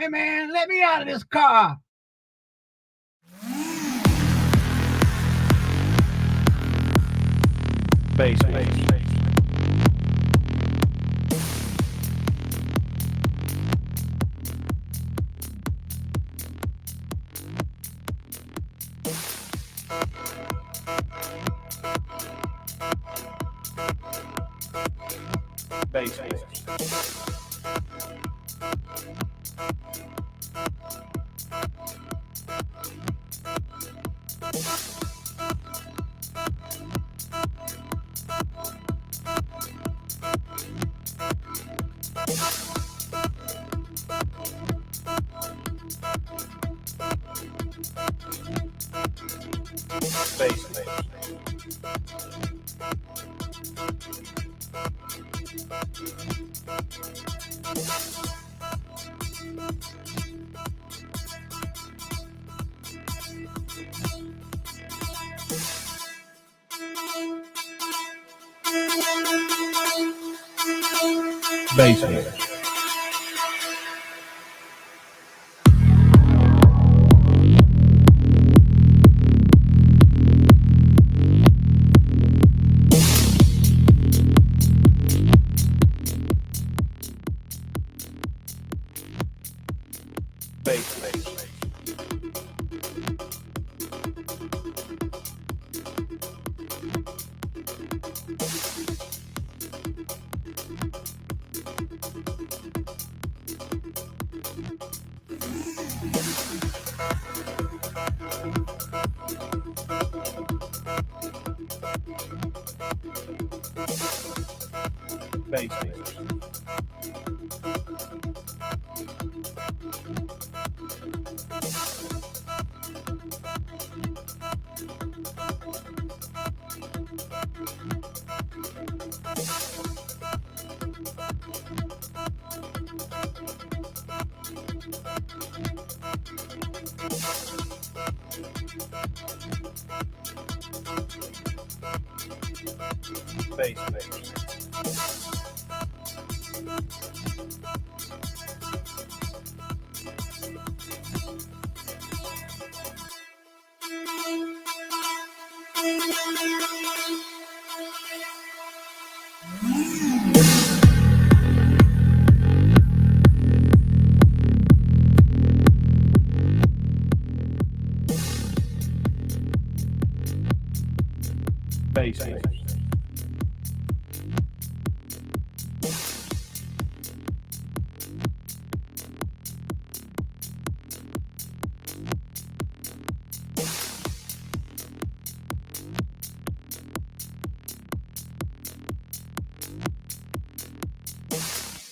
Hey man, let me out of this car. Bass. Bass.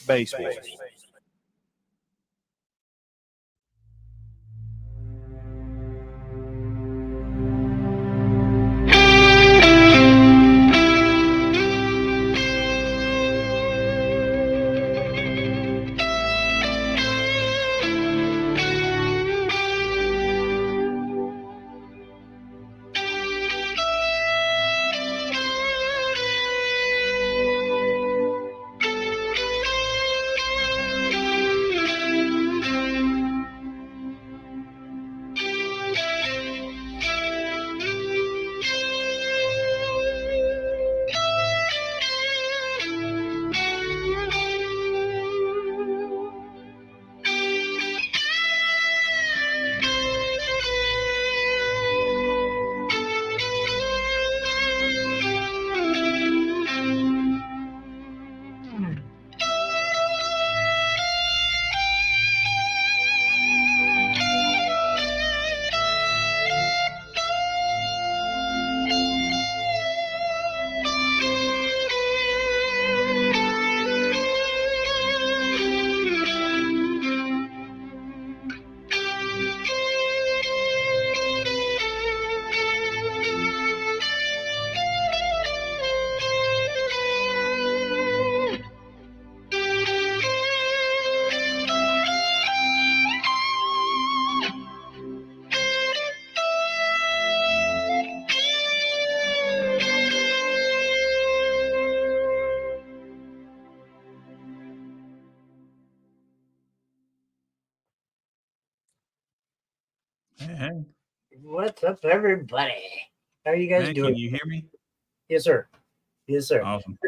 Bass. What's up, everybody? How are you guys Man, doing? can you hear me? Yes, sir. Yes, sir. Awesome.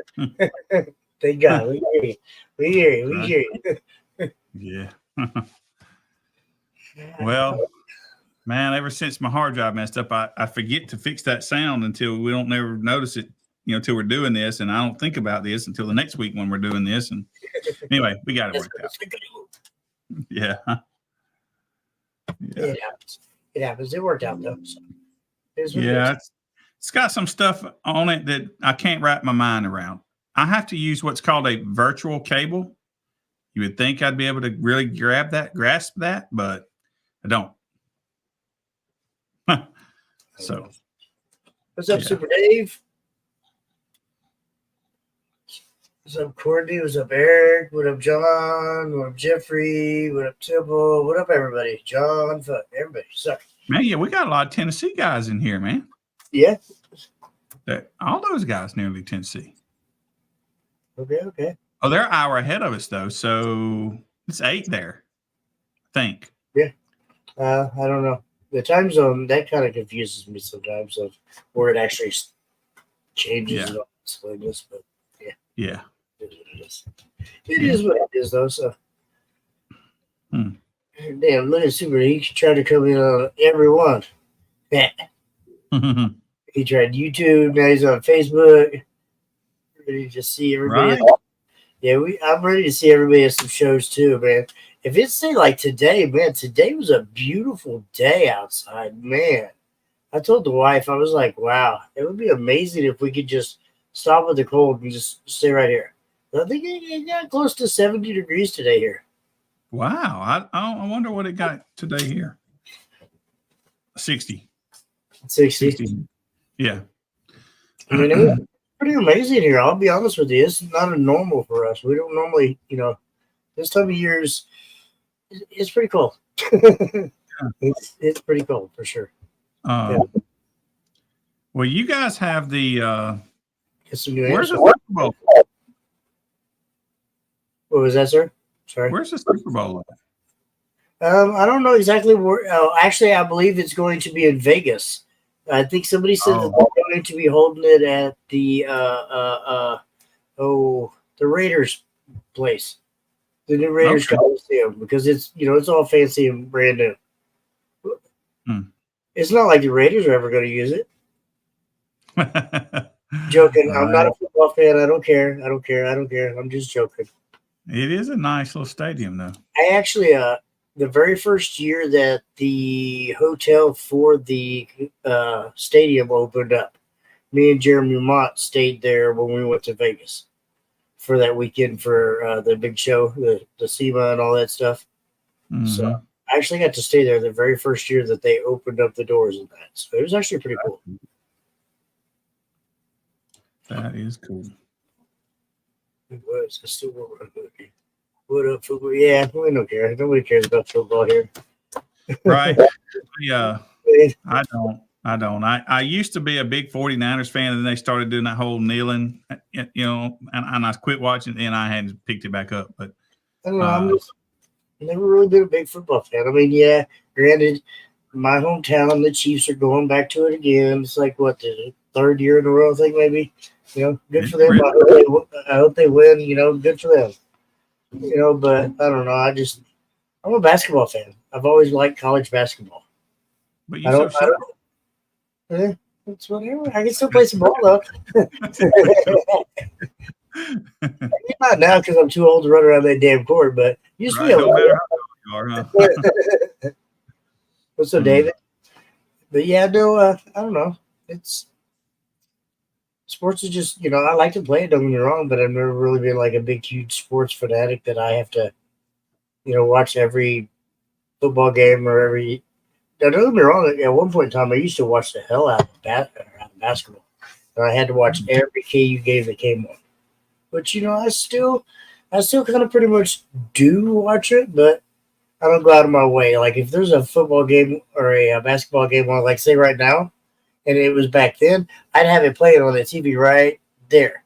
Thank God. We hear you. We hear you. We Right. hear you. Yeah. Well, man, ever since my hard drive messed up, I forget to fix that sound until we don't never notice it, until we're doing this. And I don't think about this until the next week when we're doing this. And anyway, we got it worked out. Yeah. Yeah. It happens. It happens. It worked out, though. So Yeah. It's got some stuff on it that I can't wrap my mind around. I have to use what's called a virtual cable. You would think I'd be able to really grasp that, but I don't. So, what's up, Super Dave? What's up, Courtney? What's up, Eric? What up, John? What up, Jeffrey? What up, Temple? What up, everybody? John, fuck, everybody. Sorry. Man, yeah, we got a lot of Tennessee guys in here, man. Yeah. All those guys nearly Tennessee. Okay. Oh, they're an hour ahead of us, though. So it's 8 there, I think. Yeah. I don't know. The time zone, that kind of confuses me sometimes of where it actually changes and all this weirdness, but yeah. It is what it is. It is what it is, though, so. Damn, look at Super. He tried to come in on every one. Yeah. He tried YouTube, now he's on Facebook. Ready to see everybody. Right. Yeah, I'm ready to see everybody at some shows too, man. If it's say like today, man, today was a beautiful day outside, man. I told the wife, I was like, wow, it would be amazing if we could just stop with the cold and just stay right here. I think it got close to 70 degrees today here. Wow. I wonder what it got today here. 60. 60. Yeah. I mean, it was pretty amazing here. I'll be honest with you. It's not a normal for us. We don't normally, this time of year it's pretty cold. It's pretty cold for sure. Well, you guys have the where's the Super Bowl? What was that, sir? Sorry. Where's the Super Bowl at? I don't know exactly where. Actually, I believe it's going to be in Vegas. I think somebody said that they're going to be holding it at the the Raiders place, the new Raiders Coliseum, because it's it's all fancy and brand new. It's not like the Raiders are ever going to use it. Joking. I'm not a football fan. I don't care. I'm just joking. It is a nice little stadium, though. I actually, the very first year that the hotel for the stadium opened up, me and Jeremy Mott stayed there when we went to Vegas for that weekend for the big show, the SEMA and all that stuff. Mm-hmm. So I actually got to stay there the very first year that they opened up the doors and that. So it was actually pretty cool. That is cool. It was. I still want to movie. What up, football? Yeah, we don't care. Nobody cares about football here. Right. Yeah. I don't. I used to be a big 49ers fan, and then they started doing that whole kneeling, and I quit watching, and I hadn't picked it back up. But I don't know. I'm just never really been a big football fan. I mean, yeah, granted, my hometown, the Chiefs are going back to it again. It's like what, the third year in a row, I think maybe. Good for them. Really? I hope they win. Good for them. But I don't know. I'm a basketball fan. I've always liked college basketball. But it's whatever. I can still play some ball though. Not now because I'm too old to run around that damn court. But used to be able to. What's up, David? But yeah, no. I don't know. Sports is just, I like to play it, don't get me wrong, but I've never really been like a big, huge sports fanatic that I have to, watch every football game or every. Now, don't get me wrong, at one point in time, I used to watch the hell out of basketball. And I had to watch every KU game that came on. But, I still kind of pretty much do watch it, but I don't go out of my way. Like, if there's a football game or a basketball game on, like, say right now, and it was back then, I'd have it playing on the TV right there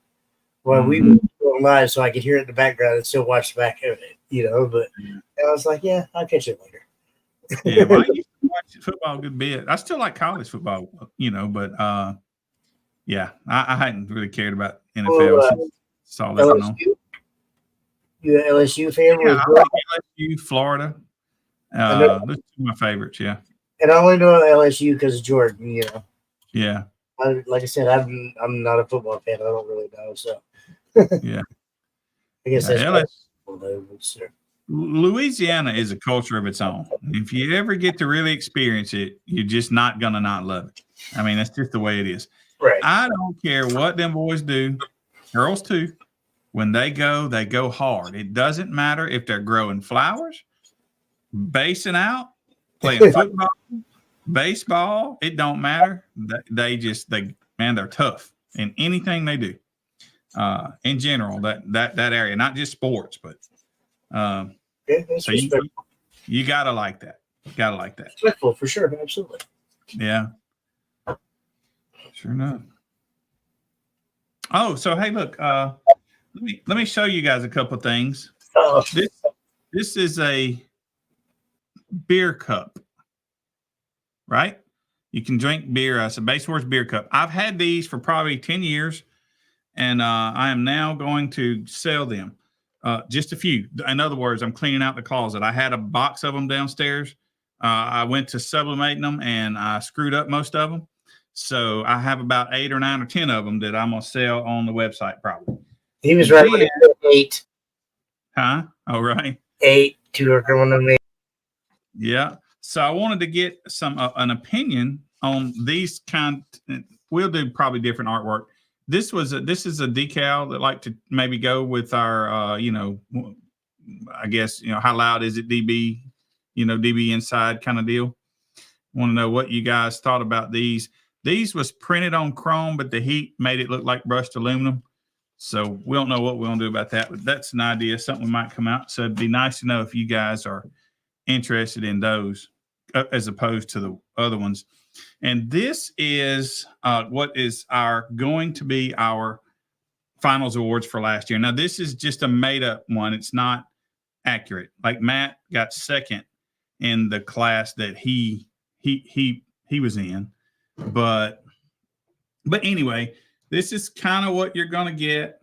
while we were going live so I could hear it in the background and still watch the back of it, But I was like, yeah, I'll catch it later. Yeah, well, I used to watch football a good bit. I still like college football, but yeah, I hadn't really cared about NFL since saw that one on. You an LSU fan? Yeah, I like LSU, Florida. Those are my favorites. Yeah, and I only know LSU because of Jordan. Yeah. Like I said, I'm not a football fan. I don't really know. So yeah, I guess that's Louisiana is a culture of its own. If you ever get to really experience it, you're just not gonna not love it. I mean, that's just the way it is. Right. I don't care what them boys do, girls too. When they go hard. It doesn't matter if they're growing flowers, basing out, playing football, baseball. It don't matter. They're tough in anything they do. In general, that area, not just sports, but so you gotta like that. Gotta like that. Respectful for sure, absolutely. Yeah. Sure enough. Oh, so hey, look, let me show you guys a couple of things. Oh. This is a beer cup, right? You can drink beer. It's a Base Wars beer cup. I've had these for probably 10 years, and I am now going to sell them. Just a few. In other words, I'm cleaning out the closet. I had a box of them downstairs. I went to sublimating them, and I screwed up most of them. So I have about 8 or 9 or 10 of them that I'm going to sell on the website probably. He was right when he said 8. Huh? Oh, right. 8 to work on me. Yeah. So I wanted to get an opinion on these kind. We'll do probably different artwork. This is a decal that like to maybe go with our, I guess, how loud is it, DB, DB inside kind of deal. Want to know what you guys thought about these. These was printed on chrome, but the heat made it look like brushed aluminum. So we don't know what we're going to do about that, but that's an idea, something might come out. So it'd be nice to know if you guys are interested in those as opposed to the other ones. And this is what is going to be our finals awards for last year. Now, this is just a made up one. It's not accurate. Like Matt got second in the class that he was in. But anyway, this is kind of what you're going to get.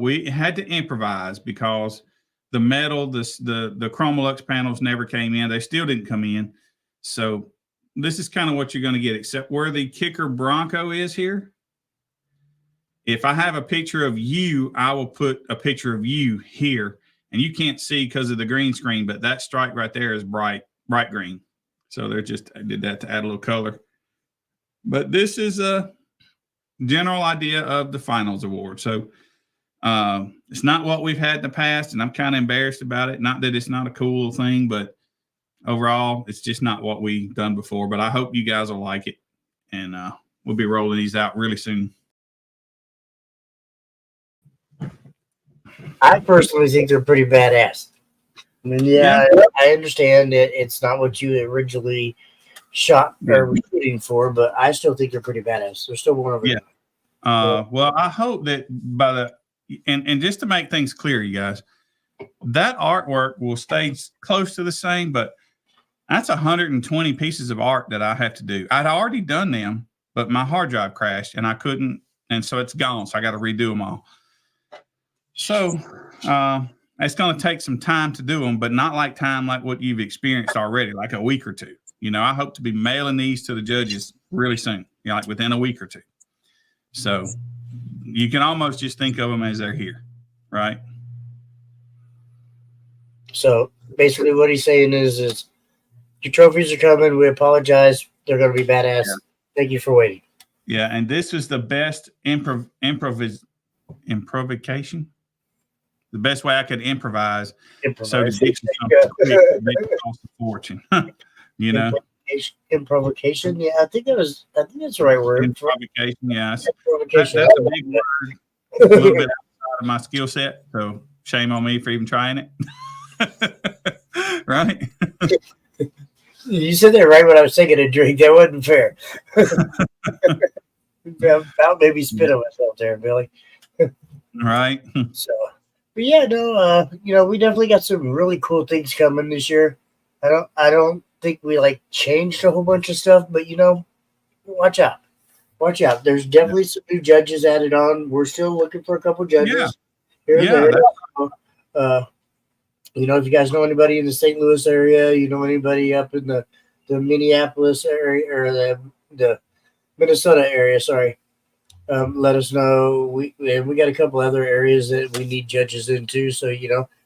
We had to improvise because the metal, the Chromolux panels never came in. They still didn't come in. So this is kind of what you're going to get, except where the kicker Bronco is here. If I have a picture of you, I will put a picture of you here. And you can't see because of the green screen, but that stripe right there is bright green. So I did that to add a little color. But this is a general idea of the finals award. So it's not what we've had in the past, and I'm kind of embarrassed about it. Not that it's not a cool thing, but overall, it's just not what we've done before. But I hope you guys will like it, and we'll be rolling these out really soon. I personally think they're pretty badass. I mean, yeah. I understand that it's not what you originally shot or were shooting for, but I still think they're pretty badass. They're still one of them. Yeah. Well, I hope that and just to make things clear, you guys, that artwork will stay close to the same, but that's 120 pieces of art that I have to do. I'd already done them, but my hard drive crashed and I couldn't, and so it's gone. So I got to redo them all. So it's going to take some time to do them, but not like what you've experienced already, like a week or two. I hope to be mailing these to the judges really soon, like within a week or two. So you can almost just think of them as they're here, right? So basically what he's saying is your trophies are coming. We apologize. They're going to be badass. Yeah. Thank you for waiting. Yeah, and this is the best improvisation. The best way I could improvise. So to get you something quick, it costs a fortune. Improvisation. Yeah, I think that's the right word. Improvisation. Yeah, that's a big word. A little bit outside of my skill set. So shame on me for even trying it. Right? You said that right when I was taking a drink. That wasn't fair. About maybe spit on myself there, Billy. Right. So, but yeah, no, we definitely got some really cool things coming this year. I don't think we like changed a whole bunch of stuff, but watch out. Watch out. There's definitely some new judges added on. We're still looking for a couple judges here and there. If you guys know anybody in the St. Louis area, anybody up in the Minneapolis area or the Minnesota area, sorry, let us know. We got a couple other areas that we need judges into. So,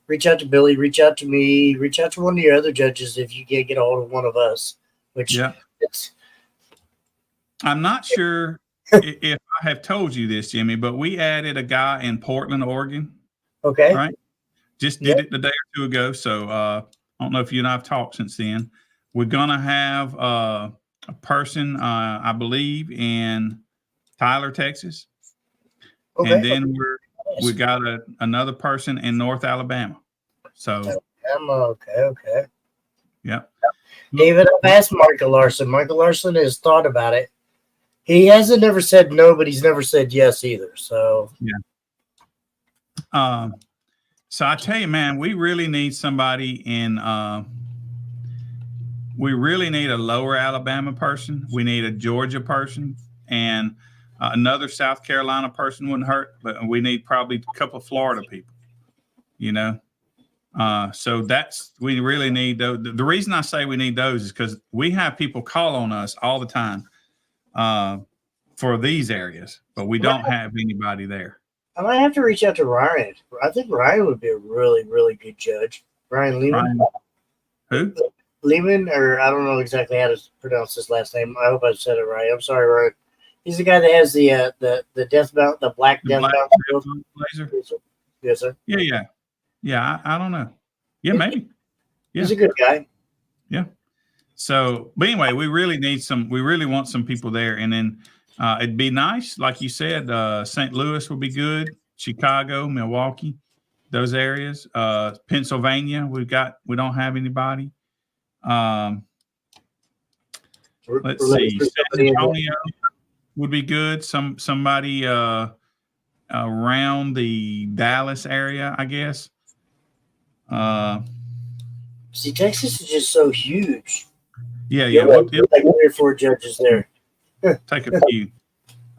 reach out to Billy, reach out to me, reach out to one of your other judges if you can't get a hold of one of us. I'm not sure if I have told you this, Jimmy, but we added a guy in Portland, Oregon. Okay. Right? Just did it the day or two ago. So I don't know if you and I have talked since then. We're going to have a person, I believe, in Tyler, Texas. Okay. And then we got another person in North Alabama. So okay. Yeah. David, I've asked Michael Larson. Michael Larson has thought about it. He hasn't never said no, but he's never said yes either. So yeah. So I tell you, man, we really need somebody in. We really need a lower Alabama person. We need a Georgia person, and another South Carolina person wouldn't hurt. But we need probably a couple of Florida people. So we really need those. The reason I say we need those is because we have people call on us all the time for these areas, but we don't have anybody there. I might have to reach out to Ryan. I think Ryan would be a really, really good judge. Ryan Lehman. Who? Lehman, or I don't know exactly how to pronounce his last name. I hope I said it right. I'm sorry, Ryan. He's the guy that has the death mount, the black death mount laser. Yes, sir. Yeah. I don't know. Yeah, maybe. Yeah. He's a good guy. Yeah. So, but anyway, we really want some people there, and then it'd be nice, like you said, St. Louis would be good, Chicago, Milwaukee, those areas. Pennsylvania, we don't have anybody. Let's see, San Antonio would be good. Somebody around the Dallas area, I guess. See, Texas is just so huge. Yeah. Like 3 or 4 judges there. Take a few.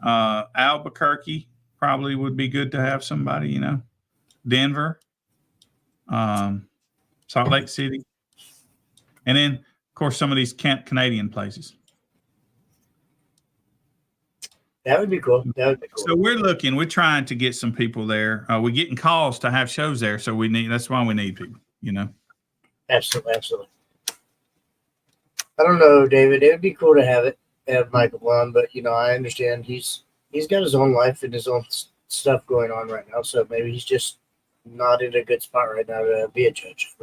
Albuquerque probably would be good to have somebody, Denver, Salt Lake City, and then, of course, some of these Canadian places. That would be cool. So we're trying to get some people there. We're getting calls to have shows there, so that's why we need people, Absolutely. I don't know, David. It would be cool to have Michael on, but I understand he's got his own life and his own stuff going on right now, so maybe he's just not in a good spot right now to be a judge.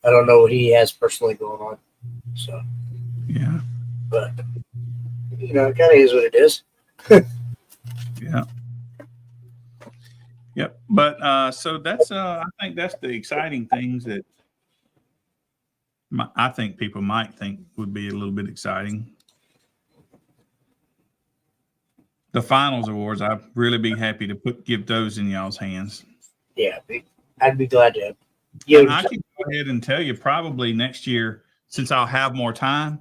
I don't know what he has personally going on. So yeah, but it kind of is what it is. Yeah. Yep. But so that's I think that's the exciting things that I think people might think would be a little bit exciting. The finals awards, I'd really be happy to give those in y'all's hands. Yeah, I'd be glad to. And I can go ahead and tell you probably next year, since I'll have more time,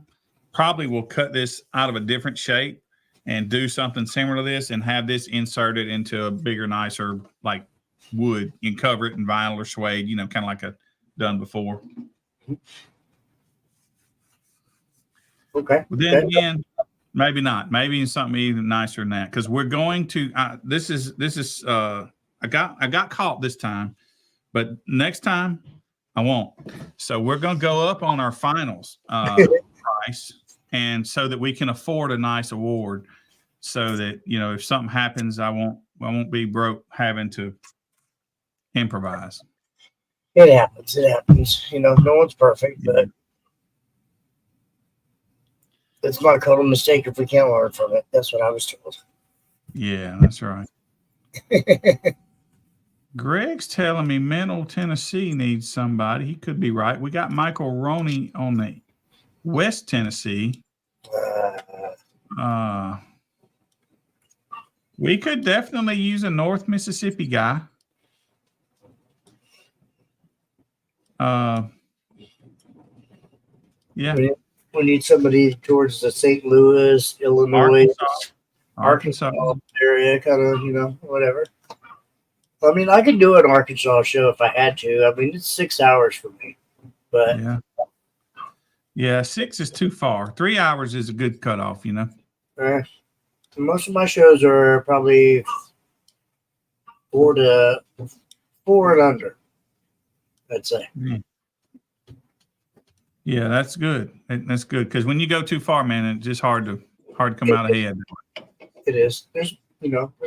probably we'll cut this out of a different shape and do something similar to this and have this inserted into a bigger, nicer, like wood, and cover it in vinyl or suede, kind of like I've done before. Okay. But then again, maybe not. Maybe something even nicer than that, because we're going to. This is. I got caught this time, but next time I won't. So we're going to go up on our finals price, and so that we can afford a nice award, so that if something happens, I won't be broke having to improvise. It happens. No one's perfect, but it's not a total mistake if we can't learn from it. That's what I was told. Yeah, that's right. Greg's telling me Middle Tennessee needs somebody. He could be right. We got Michael Roney on the West Tennessee. We could definitely use a North Mississippi guy. Yeah. We need somebody towards the St. Louis, Illinois, Arkansas. area, kind of, whatever. I mean, I could do an Arkansas show if I had to. I mean, it's 6 hours for me, but Yeah. Yeah, 6 is too far. 3 hours is a good cutoff, most of my shows are probably 4 and under, I'd say. Yeah, that's good. That's good because when you go too far, man, it's just hard to come out ahead. It is. There's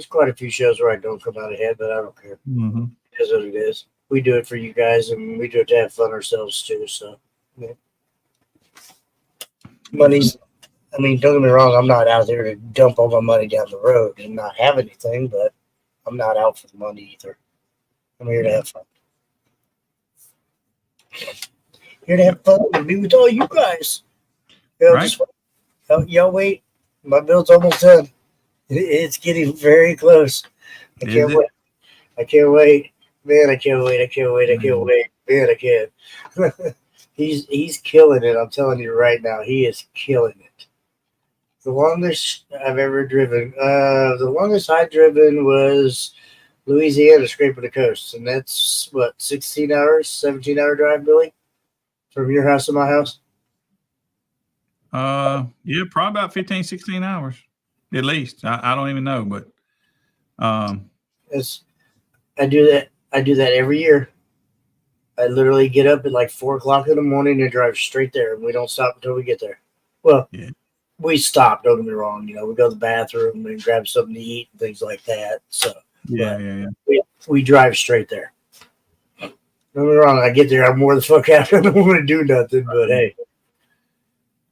quite a few shows where I don't come out ahead, but I don't care. Mm-hmm. It is what it is. We do it for you guys, and we do it to have fun ourselves too. So, yeah. Money's. I mean, don't get me wrong. I'm not out there to dump all my money down the road and not have anything, but I'm not out for the money either. I'm here to have fun. Here to have fun and be with all you guys. Right. Y'all wait. My build's almost done. It's getting very close. I can't wait. I can't wait. Man, I can't wait. I can't wait. I can't wait. Man, I can't. He's killing it. I'm telling you right now. He is killing it. The longest I've ever driven. The longest I've driven was Louisiana, scraping the coast. And that's, 16 hours, 17-hour drive, Billy? From your house to my house? Yeah, probably about 15, 16 hours. At least. I don't even know, but I do that every year. I literally get up at like 4 o'clock in the morning and drive straight there, and we don't stop until we get there. Well, yeah. We stop, don't get me wrong. We go to the bathroom and grab something to eat and things like that. So yeah. We drive straight there. Don't get me wrong, I get there, I'm more the fuck out. I don't want to do nothing, but hey.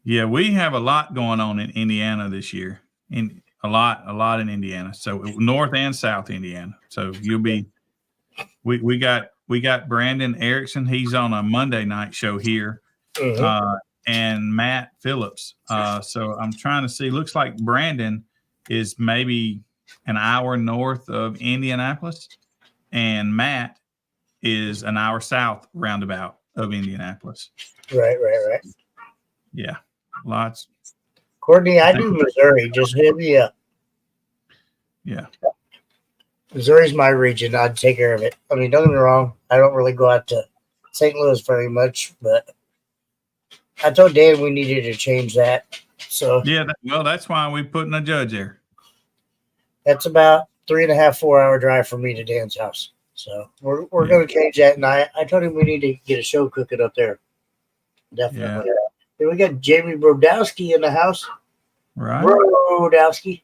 Yeah, we have a lot going on in Indiana this year. A lot in Indiana. So North and South Indiana. So you'll be we got Brandon Erickson. He's on a Monday night show here. Mm-hmm. And Matt Phillips. So I'm trying to see. Looks like Brandon is maybe an hour north of Indianapolis, and Matt is an hour south roundabout of Indianapolis. Right. Yeah, lots. Courtney, I do Missouri. Just hit me up. Yeah. Missouri's my region. I'd take care of it. I mean, don't get me wrong. I don't really go out to St. Louis very much, but I told Dan we needed to change that. So yeah, that's why we put in a judge there. That's about 3.5, 4 hour drive from me to Dan's house. So we're going to change that. And I told him we need to get a show cooking up there. Definitely. Yeah. Then we got Jamie Brodowski in the house. Right. Brodowski.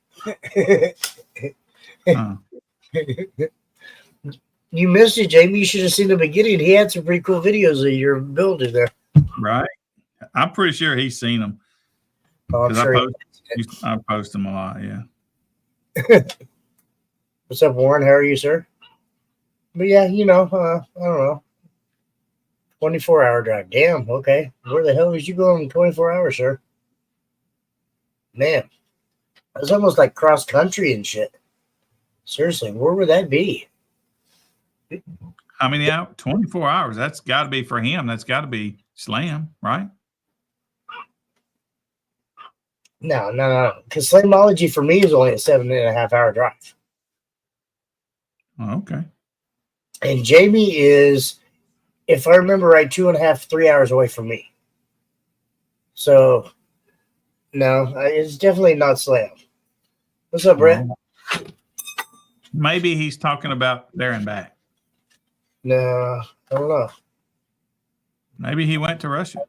You missed it, Jamie. You should have seen the beginning. He had some pretty cool videos of your building there. Right. I'm pretty sure he's seen them. Oh, I'm sure I post them a lot, yeah. What's up, Warren? How are you, sir? But yeah, I don't know. 24-hour drive. Damn, okay. Where the hell did you go in 24 hours, sir? Man, that's almost like cross country and shit. Seriously, where would that be? How many hours? 24 hours. That's got to be for him. That's got to be Slam, right? No. Because Slamology for me is only a 7.5 hour drive. Oh, okay. And Jamie is, if I remember right, 2.5, 3 hours away from me. So, no, it's definitely not Slam. What's up, Brett? Maybe he's talking about there and back. No, I don't know. Maybe he went to Russia.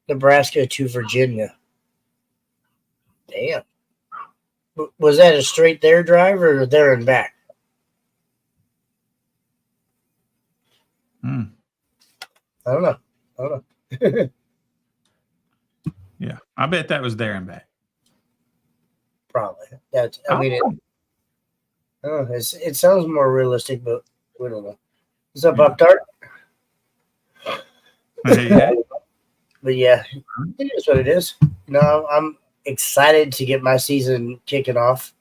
Nebraska to Virginia. Damn. Was that a straight there drive or there and back? I don't know. Yeah, I bet that was there and back. Probably. It sounds more realistic, but we don't know. What's up, Pop-Tart? Yeah. But yeah, it is what it is. No, I'm excited to get my season kicking off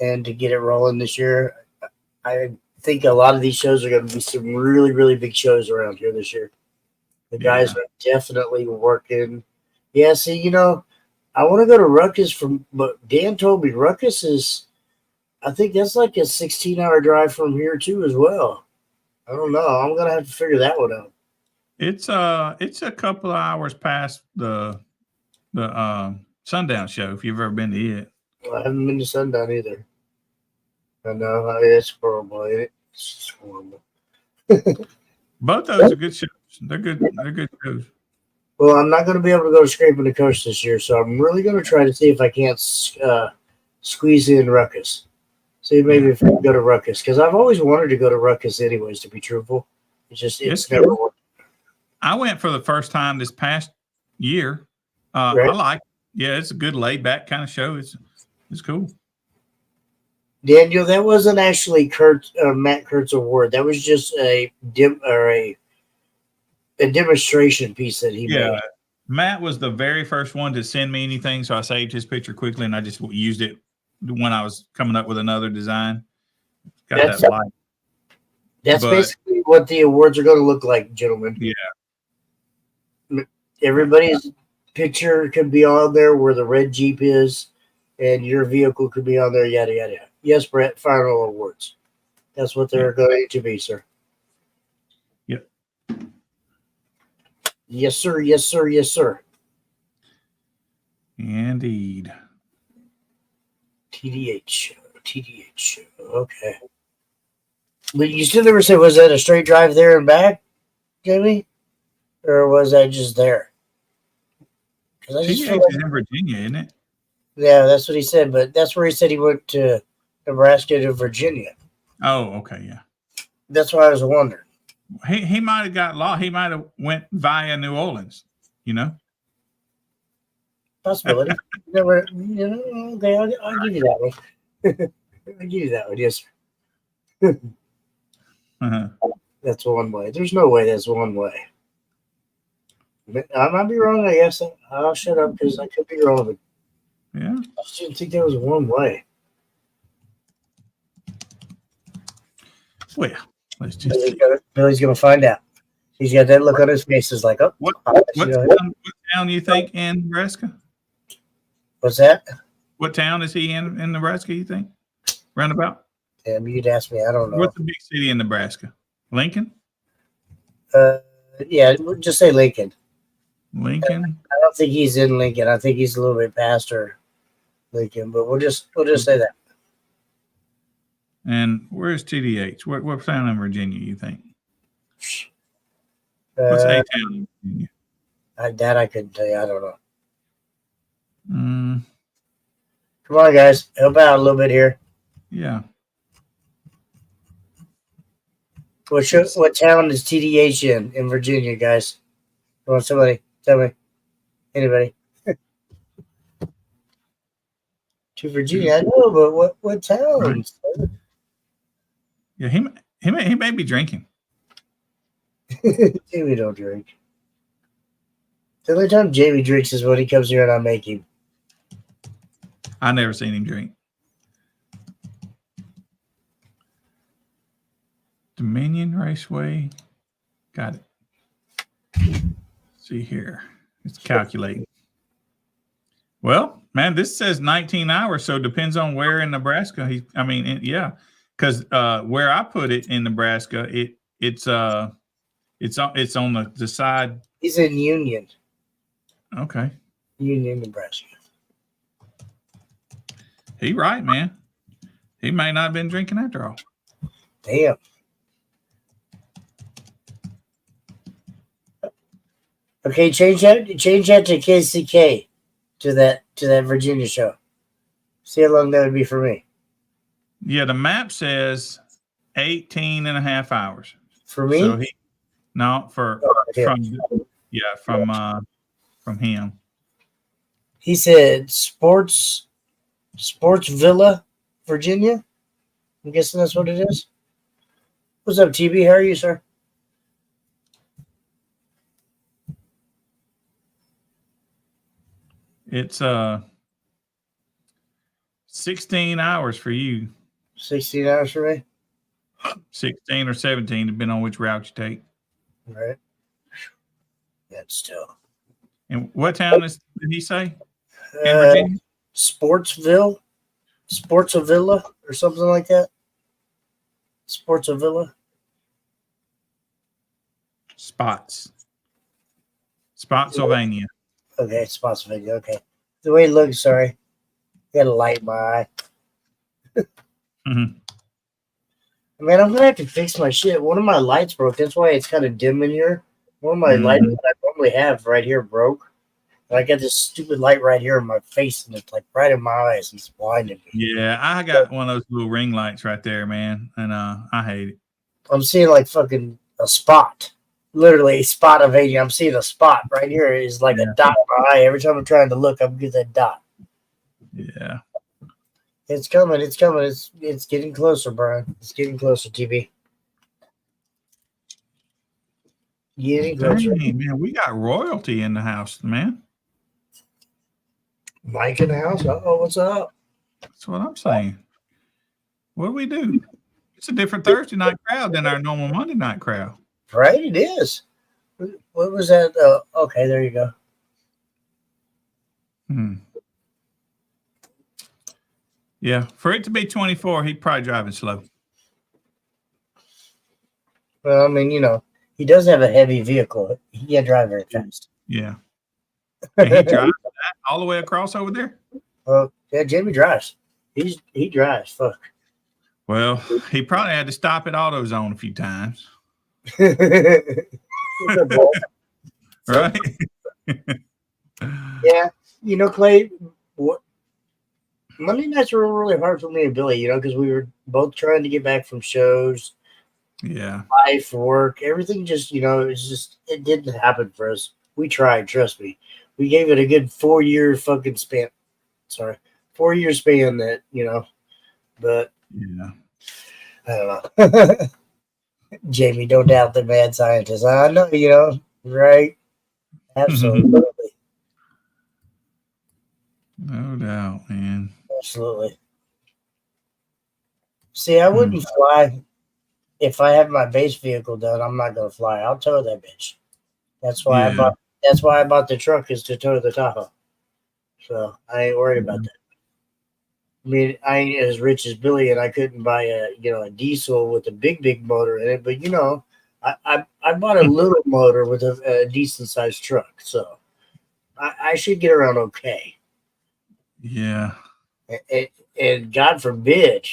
and to get it rolling this year. I think a lot of these shows are going to be some really, really big shows around here this year. The guys are definitely working Yeah, see, I want to go to Ruckus but Dan told me Ruckus is, I think that's like a 16-hour drive from here too as well. I don't know. I'm gonna have to figure that one out. It's a couple of hours past the Sundown show. If you've ever been to it, I haven't been to Sundown either. I know it's horrible. Ain't it? It's just horrible. both those are good shows. They're good. They're good shows. Well, I'm not going to be able to go to Scraping the Coast this year, so I'm really going to try to see if I can't squeeze in Ruckus. See maybe if I can go to Ruckus, because I've always wanted to go to Ruckus anyways, to be truthful. It's never worked. I went for the first time this past year. Right. I like it. Yeah, it's a good laid back kind of show. It's cool. Daniel, that wasn't actually Matt Kurt's award. That was just a demonstration piece that he made. Matt was the very first one to send me anything, so I saved his picture quickly and I just used it when I was coming up with another design. Got that light. That's basically what the awards are going to look like, gentlemen. Yeah. Everybody's picture could be on there where the red Jeep is, and your vehicle could be on there, yada, yada, yada. Yes, Brett, final awards. That's what they're going to be, sir. Yep. Yes, sir. Yes, sir. Yes, sir. Indeed. TDH. Okay. But you still never said, was that a straight drive there and back, Jamie? Or was that just there? TDH is in Virginia, isn't it? Yeah, that's what he said. But that's where he said he went to Nebraska to Virginia. Oh, okay, yeah. That's why I was wondering. He might have got lost. He might have went via New Orleans, Possibility. Never, okay, I'll give you that one. I'll give you that one, yes, sir. Uh-huh. That's one way. There's no way that's one way. I might be wrong, I guess. I'll shut up because I could be wrong. Yeah. I just didn't think that was one way. Well, let's just Billy's gonna find out. He's got that look on his face. Is like, oh, what town do you think in Nebraska? What's that? What town is he in Nebraska, you think? Roundabout? Damn, you'd ask me. I don't know. What's the big city in Nebraska? Lincoln? Yeah, just say Lincoln. Lincoln? I don't think he's in Lincoln. I think he's a little bit past Lincoln, but we'll just say that. And where's TDH? What town in Virginia, you think? What's a town in Virginia? That I couldn't tell you. I don't know. Mm. Come on, guys. Help out a little bit here. Yeah. What town is TDH in Virginia, guys? Come on, somebody tell me. Anybody? To Virginia, I know, but what town? Right. Yeah, he may be drinking. Jamie don't drink. The only time Jamie drinks is when he comes here and I make him. I never seen him drink. Dominion Raceway. Got it. Let's see here. It's calculating. Well, man, this says 19 hours, so it depends on where in Nebraska. Because where I put it in Nebraska, it's on the side. He's in Union. Okay. Union, Nebraska. He right, man. He may not have been drinking after all. Damn. Okay, change that to KCK to that Virginia show. See how long that would be for me. Yeah, the map says 18 and a half hours. For me? So from him. He said Sports Villa, Virginia. I'm guessing that's what it is. What's up, TB? How are you, sir? It's 16 hours for you. 16 hours for me? 16 or 17, depending on which route you take. All right. That's still. And what town did he say? In Uh, Virginia? Sportsville, Sportsavilla, or something like that. Sportsavilla. Spotsylvania. Okay, Spotsylvania. Okay. The way it looks, sorry. Got a light in my eye. Mhm. Man, I'm gonna have to fix my shit. One of my lights broke. That's why it's kind of dim in here. One of my lights that I normally have right here broke. And I got this stupid light right here in my face, and it's like right in my eyes. And it's blinding me. Yeah, I got one of those little ring lights right there, man, and I hate it. I'm seeing like fucking a spot. Literally a spot of 80. I'm seeing a spot right here. It's like a dot in my eye. Every time I'm trying to look, I'm getting that dot. Yeah. It's coming. It's coming. It's getting closer, Brian. It's getting closer, TB. Getting closer. Dang, man, we got royalty in the house, man. Mike in the house. Oh, what's up? That's what I'm saying. What do we do? It's a different Thursday night crowd than our normal Monday night crowd. Right, it is. What was that? Okay, there you go. Yeah, for it to be 24, he'd probably driving slow. Well, I mean, he does have a heavy vehicle. He can't drive very fast. Yeah. And he drives that all the way across over there? Well, yeah, Jamie drives. He drives. Fuck. Well, he probably had to stop at AutoZone a few times. Right? Yeah. Clay, Monday nights were really hard for me and Billy, because we were both trying to get back from shows. Yeah. Life, work, everything just, it didn't happen for us. We tried, trust me. We gave it a good 4-year fucking span. 4-year span that, but yeah, I don't know. Jamie, don't doubt the mad scientist. I know, right? Absolutely. No doubt, man. Absolutely. See, I wouldn't fly if I have my base vehicle done. I'm not gonna fly. I'll tow that bitch. That's why I bought the truck, is to tow the Tahoe. So I ain't worried about that. I mean, I ain't as rich as Billy, and I couldn't buy a diesel with a big motor in it. But I bought a little motor with a decent sized truck, so I should get around okay. Yeah. And God forbid,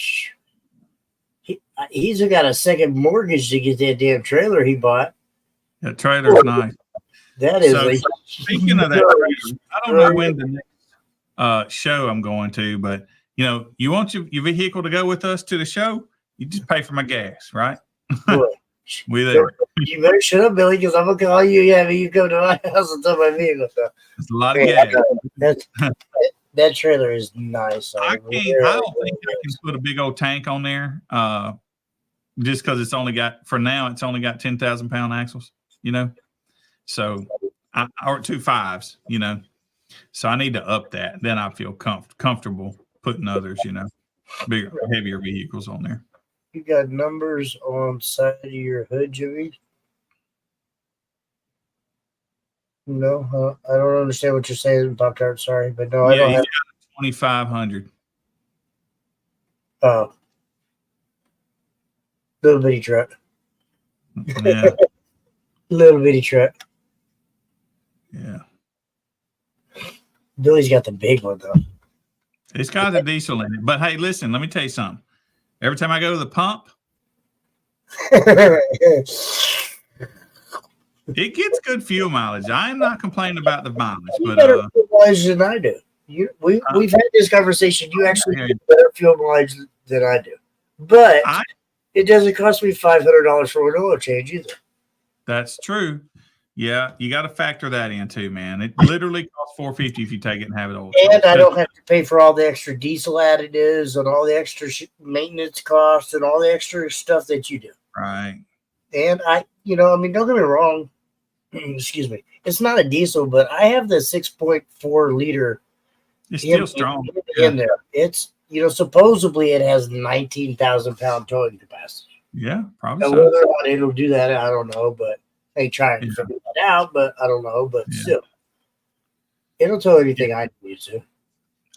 he's got a second mortgage to get that damn trailer he bought. That trailer's nice. That is. So, speaking of that trailer, I don't know when the next show I'm going to, but you want your vehicle to go with us to the show, you just pay for my gas, right? We there. You better shut up, Billy, because I'm gonna call you. Yeah, you come to my house and tow my vehicle. So. It's a lot of gas. That trailer is nice. I don't think I can put a big old tank on there, just because it's only got 10,000 pound axles. So or 2 5s. So I need to up that. Then I feel comfortable putting others, bigger, heavier vehicles on there. You got numbers on side of your hood, Jimmy? No, I don't understand what you're saying, Dr. Sorry, but no, I don't have 2,500. Oh, little bitty truck. Yeah, little bitty truck. Yeah. Billy's got the big one though. It's got the diesel in it, but hey, listen, let me tell you something. Every time I go to the pump, it gets good fuel mileage. I am not complaining about the mileage, but better fuel mileage than I do. We've had this conversation. You actually get better fuel mileage than I do, but it doesn't cost me $500 for an oil change either. That's true. Yeah, you got to factor that in too, man. It literally costs $450 if you take it and have it all. And I don't have to pay for all the extra diesel additives and all the extra maintenance costs and all the extra stuff that you do. Right. And don't get me wrong. Excuse me. It's not a diesel, but I have the 6.4 liter. It's still strong in there. It's supposedly it has 19,000 pound towing capacity. Yeah, probably. Now, whether or not it'll do that, I don't know, but. They trying to figure that out, but I don't know. But still, It'll tell anything I need to.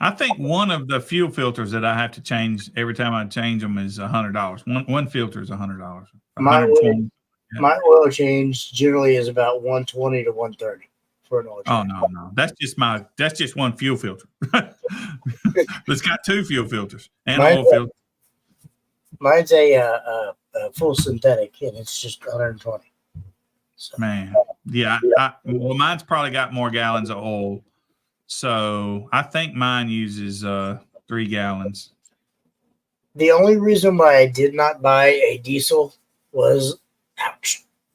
I think one of the fuel filters that I have to change every time I change them is $100. One filter is $100. My oil change generally is about 120 to 130 for an oil change. Oh no, that's just one fuel filter. It's got two fuel filters and oil filter. Mine's a full synthetic, and it's just 120. So. Man, yeah. Well, mine's probably got more gallons of oil, so I think mine uses 3 gallons. The only reason why I did not buy a diesel was,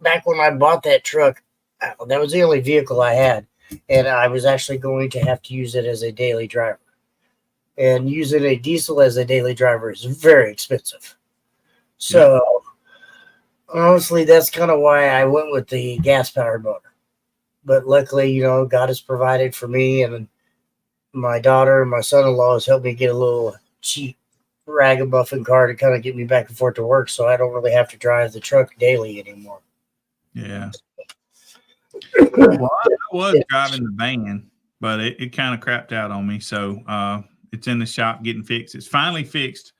back when I bought that truck, that was the only vehicle I had, and I was actually going to have to use it as a daily driver. And using a diesel as a daily driver is very expensive. So, honestly, that's kind of why I went with the gas-powered motor. But luckily, God has provided for me, and my daughter and my son-in-law has helped me get a little cheap ragamuffin car to kind of get me back and forth to work, so I don't really have to drive the truck daily anymore. Yeah. Well, I was driving the van, but it kind of crapped out on me. So it's in the shop getting fixed. It's finally fixed,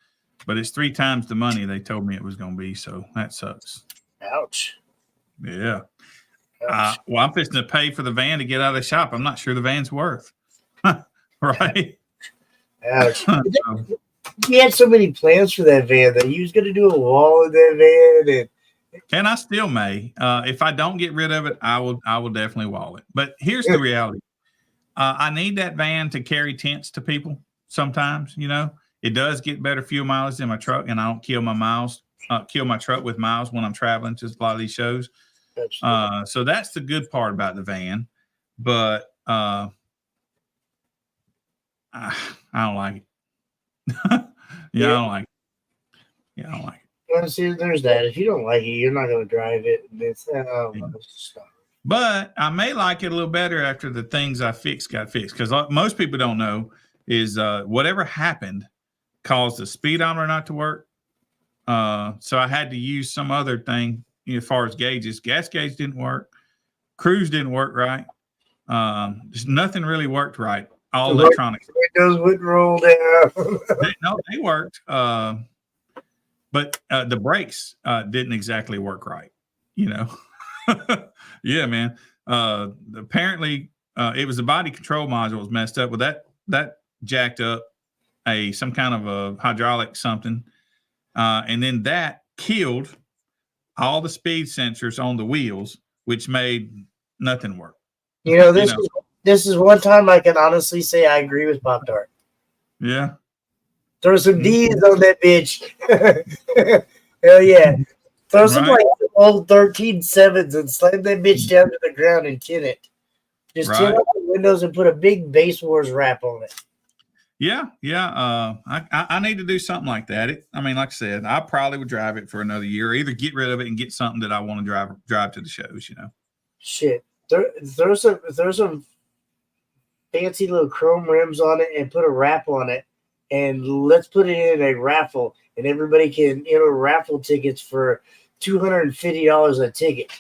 but it's 3 times the money they told me it was going to be. So that sucks. Ouch. Yeah. Well, I'm fixing to pay for the van to get out of the shop. I'm not sure the van's worth. Right? Ouch. He had so many plans for that van that he was going to do a wall in that van, and I still may. If I don't get rid of it, I will definitely wall it. But here's the reality: I need that van to carry tents to people. Sometimes, it does get better fuel mileage than my truck, and I don't kill my truck with miles when I'm traveling to a lot of these shows. So that's the good part about the van. But I don't like it. I don't like it. Yeah, I don't like it. Well, see, there's that. If you don't like it, you're not going to drive it. But I may like it a little better after the things I fixed got fixed. Because most people don't know is whatever happened caused the speedometer not to work. So I had to use some other thing as far as gauges. Gas gauge didn't work. Cruise didn't work right. Just nothing really worked right. All electronics. Windows wouldn't roll down. They worked. But the brakes didn't exactly work right, Yeah, man. Apparently, it was the body control module was messed up. Well, that jacked up some kind of a hydraulic something, and then that killed all the speed sensors on the wheels, which made nothing work. This is one time I can honestly say I agree with Pop Tart. Yeah. Throw some D's on that bitch. Hell yeah. Throw some old 13.7s and slam that bitch down to the ground and tin it. Just tin up the windows and put a big Base Wars wrap on it. Yeah. I need to do something like that. Like I said, I probably would drive it for another year, or either get rid of it and get something that I want to drive to the shows, Shit. Throw some fancy little chrome rims on it and put a wrap on it, and let's put it in a raffle, and everybody can enter raffle tickets for $250 a ticket.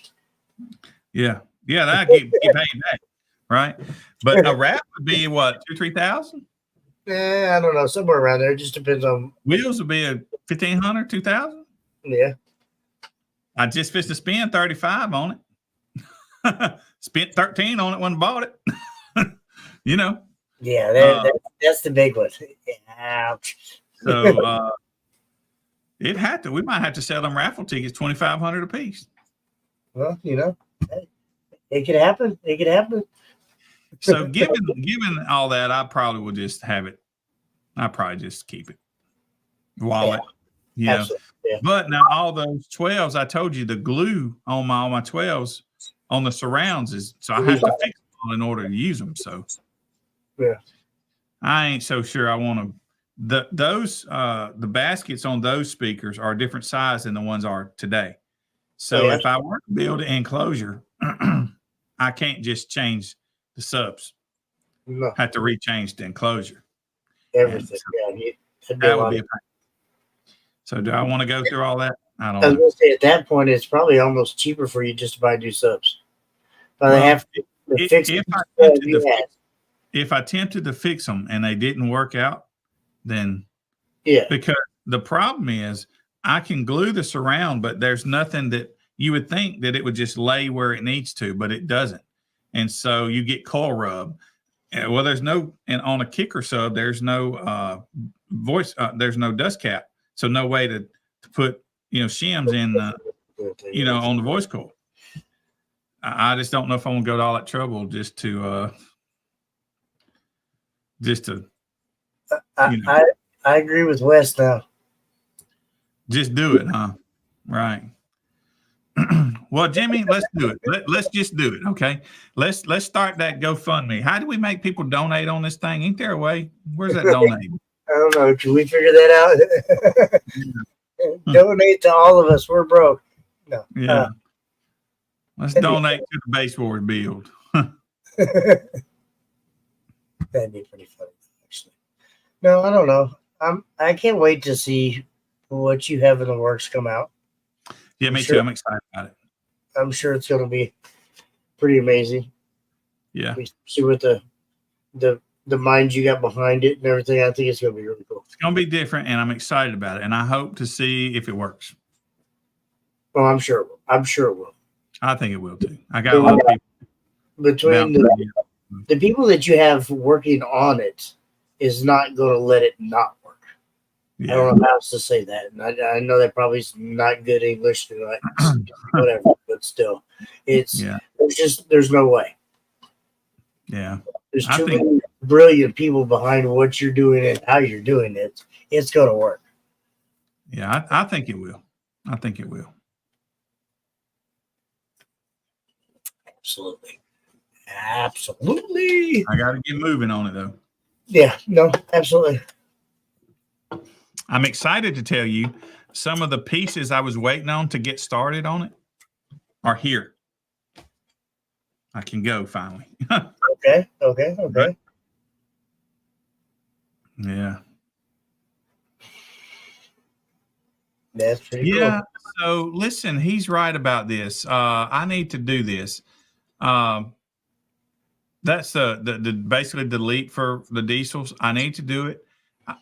Yeah, that get paid back, right? But a wrap would be what, 2,000-3,000? I don't know, somewhere around there. It just depends on wheels. Would be a 1,500, 2,000. Yeah, I just fixed to spend 35 on it. Spent 13 on it when I bought it. Yeah, that's the big one. Ouch. So we might have to sell them raffle tickets $2,500 a piece. Well, it could happen. So given all that, I probably would just have it. I probably just keep it. Wallet. Yeah. But now all those 12s, I told you the glue on all my 12s on the surrounds so I have to fix them in order to use them. So yeah, I ain't so sure I want to. The baskets on those speakers are a different size than the ones are today. So if I were to build an enclosure, I can't just change the subs. No. Have to rechange the enclosure. Everything. That would be a pain. So do I want to go through all that? I don't know. I was going to say at that point, it's probably almost cheaper for you just to buy new subs. But they have to fix it. if I attempted to fix them and they didn't work out, then Yeah. because the problem is I can glue the surround, but there's nothing that you would think that it would just lay where it needs to, but it doesn't. And so you get coil rub. Well, there's no, and on a kicker sub, there's no there's no dust cap. So no way to put, shims in, on the voice coil. I just don't know if I want to go to all that trouble just to I agree with Wes now. Just do it, huh? Right. Well, Jimmy, let's do it. Let's just do it. Okay. Let's start that GoFundMe. How do we make people donate on this thing? Ain't there a way? Where's that donate? I don't know. Can we figure that out? Donate to all of us. We're broke. No. Yeah. Let's donate to the baseboard build. That'd be pretty funny, actually. No, I don't know. I can't wait to see what you have in the works come out. Yeah, me too. I'm excited about it. I'm sure it's going to be pretty amazing. Yeah. We see what the mind you got behind it and everything. I think it's going to be really cool. It's going to be different, and I'm excited about it. And I hope to see if it works. Well, I'm sure it will. I'm sure it will. I think it will too. I got a lot of people. Between the people that you have working on it is not going to let it not work. Yeah. I don't know how else to say that. And I know that probably is not good English, whatever, but still, there's no way. Yeah. There's too many brilliant people behind what you're doing and how you're doing it. It's going to work. Yeah, I think it will. I think it will. Absolutely. I got to get moving on it, though. Yeah, no, absolutely. I'm excited to tell you some of the pieces I was waiting on to get started on it are here. I can go finally. Okay. Yeah. That's pretty cool. Yeah. So listen, he's right about this. I need to do this. That's the basically delete for the diesels. I need to do it.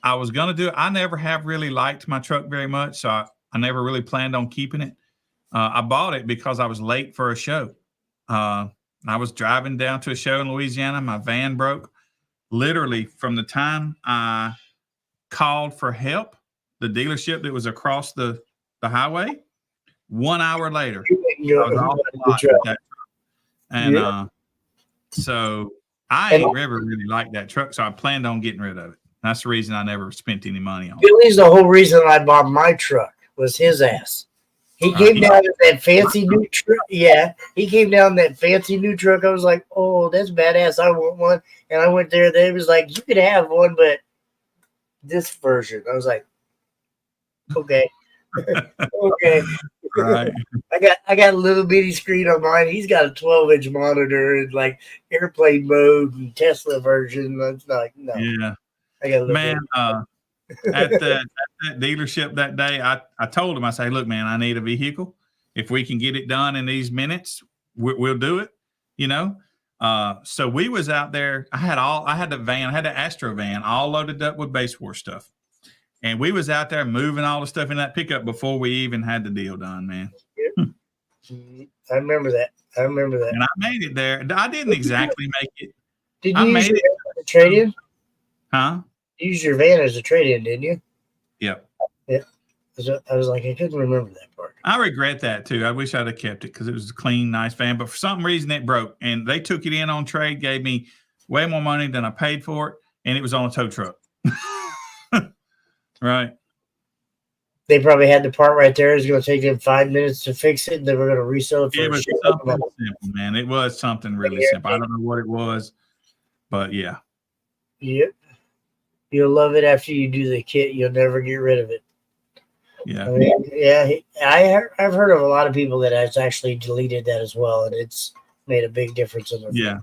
I was going to do it. I never have really liked my truck very much, so I never really planned on keeping it. I bought it because I was late for a show. I was driving down to a show in Louisiana. My van broke. Literally, from the time I called for help, the dealership that was across the highway, 1 hour later, I was off the lot with that truck. And so I ain't ever really liked that truck, so I planned on getting rid of it. That's the reason I never spent any money on it. Billy's the whole reason I bought my truck was his ass. He came down with that fancy new truck. Yeah, he came down that fancy new truck. I was like, oh, that's badass. I want one. And I went there. They was like, you could have one, but this version. I was like, okay. Okay. Right. I got a little bitty screen on mine. He's got a 12-inch monitor and like airplane mode and Tesla version. That's like, no. Yeah. I got a little man, at that dealership that day, I told him, I say, look, man, I need a vehicle. If we can get it done in these minutes, we'll do it, So we was out there. I had the van, I had the Astro van all loaded up with Base War stuff. And we was out there moving all the stuff in that pickup before we even had the deal done, man. Yep. I remember that. And I made it there. I didn't exactly make it. Did you use your van as a trade-in? Huh? You used your van as a trade-in, didn't you? Yep. Yeah. I was like, I couldn't remember that part. I regret that, too. I wish I'd have kept it because it was a clean, nice van. But for some reason, it broke. And they took it in on trade, gave me way more money than I paid for it. And it was on a tow truck. Right. They probably had the part right there. It was going to take them 5 minutes to fix it. And they were going to resell it for it was something simple, man. It was something really simple. I don't know what it was, but yeah. Yep. You'll love it after you do the kit. You'll never get rid of it. Yeah. I mean, I've heard of a lot of people that has actually deleted that as well, and it's made a big difference in their Yeah.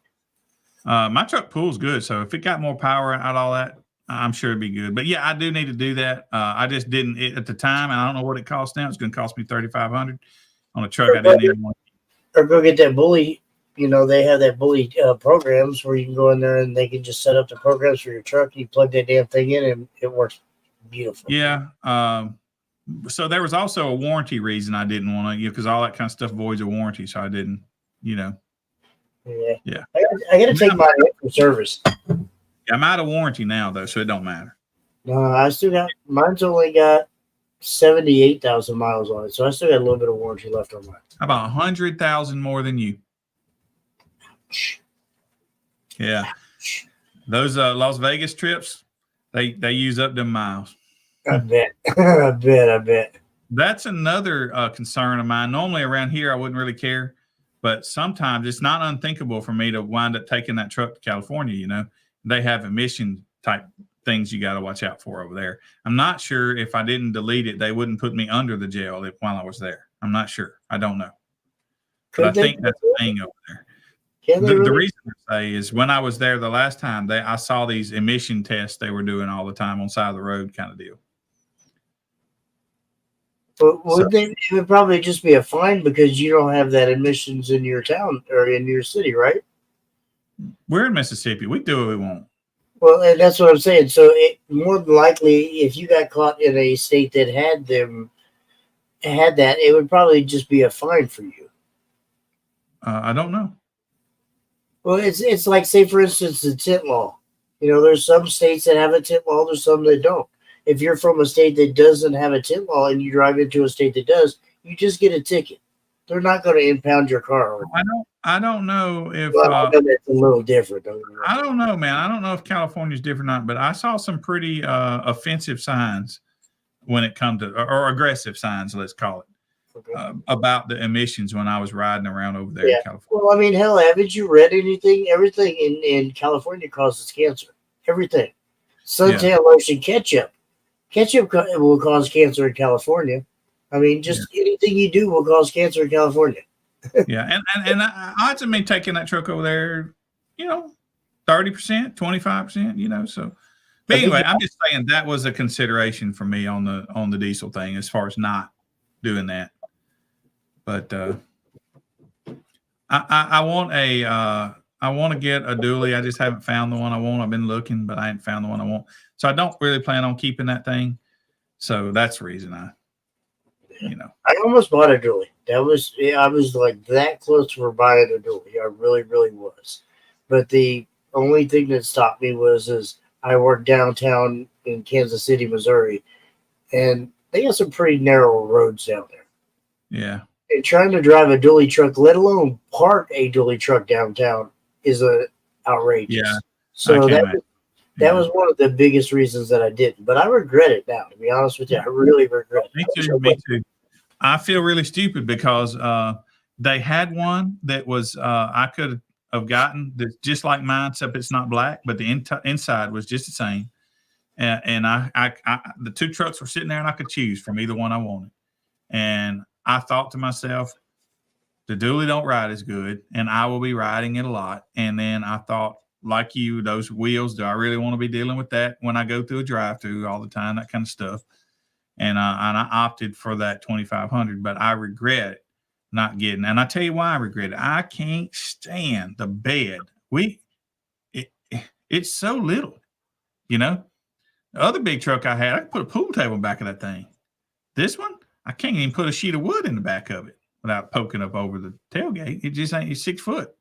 My truck pulls good, so if it got more power out all that, I'm sure it'd be good. But yeah, I do need to do that. I just didn't at the time, and I don't know what it costs now. It's going to cost me $3,500 on a truck I didn't even want. Or go get that bully they have that bully programs where you can go in there and they can just set up the programs for your truck. And you plug that damn thing in, and it works beautiful. Yeah. So there was also a warranty reason I didn't want to, because all that kind of stuff voids a warranty. So I didn't, Yeah. Yeah. I got to take mine in for service. I'm out of warranty now, though, so it don't matter. No, I still got mine's only got 78,000 miles on it, so I still got a little bit of warranty left on mine. About 100,000 more than you. Yeah. Those Las Vegas trips, they use up them miles. I bet. I bet. That's another concern of mine. Normally around here, I wouldn't really care, but sometimes it's not unthinkable for me to wind up taking that truck to California. They have emission type things you got to watch out for over there. I'm not sure if I didn't delete it, they wouldn't put me under the jail while I was there. I'm not sure. I don't know. But I think that's the thing over there. The reason I say is when I was there the last time, I saw these emission tests they were doing all the time on the side of the road kind of deal. But it would probably just be a fine because you don't have that emissions in your town or in your city, right? We're in Mississippi. We do what we want. Well, and that's what I'm saying. So more than likely, if you got caught in a state that had that, it would probably just be a fine for you. I don't know. Well, it's like, say, for instance, the tint law. There's some states that have a tint law. There's some that don't. If you're from a state that doesn't have a tint law and you drive into a state that does, you just get a ticket. They're not going to impound your car. I don't know if I know that's a little different. I don't know, man. I don't know if California's different or not, but I saw some pretty offensive signs when it comes to, or aggressive signs, let's call it, about the emissions when I was riding around over there in California. Well, I mean, hell, haven't you read anything? Everything in California causes cancer. Everything. Suntan lotion, ketchup. Ketchup will cause cancer in California. I mean, just anything you do will cause cancer in California. Yeah, and odds of me taking that truck over there, 30%, 25%, so. But anyway, I'm just saying that was a consideration for me on the diesel thing as far as not doing that. But I want to get a dually. I just haven't found the one I want. I've been looking, but I ain't found the one I want. So I don't really plan on keeping that thing. So that's the reason I almost bought a dually. I was like that close for buying a dually. I really, really was. But the only thing that stopped me is I work downtown in Kansas City, Missouri, and they got some pretty narrow roads down there. Yeah. And trying to drive a dually truck, let alone park a dually truck downtown, is outrageous. Yeah. So that was one of the biggest reasons that I didn't. But I regret it now, to be honest with you. I really regret it. Me too. I feel really stupid because they had one that was I could have gotten that's just like mine, except it's not black, but the inside was just the same. And I the two trucks were sitting there, and I could choose from either one I wanted. And I thought to myself, the dually don't ride as good, and I will be riding it a lot. And then I thought, like you, those wheels, do I really want to be dealing with that when I go through a drive-through all the time, that kind of stuff? And I opted for that 2500, but I regret not getting. And I tell you why I regret it. I can't stand the bed. It's so little, The other big truck I had, I could put a pool table in the back of that thing. This one, I can't even put a sheet of wood in the back of it without poking up over the tailgate. It just ain't 6 foot,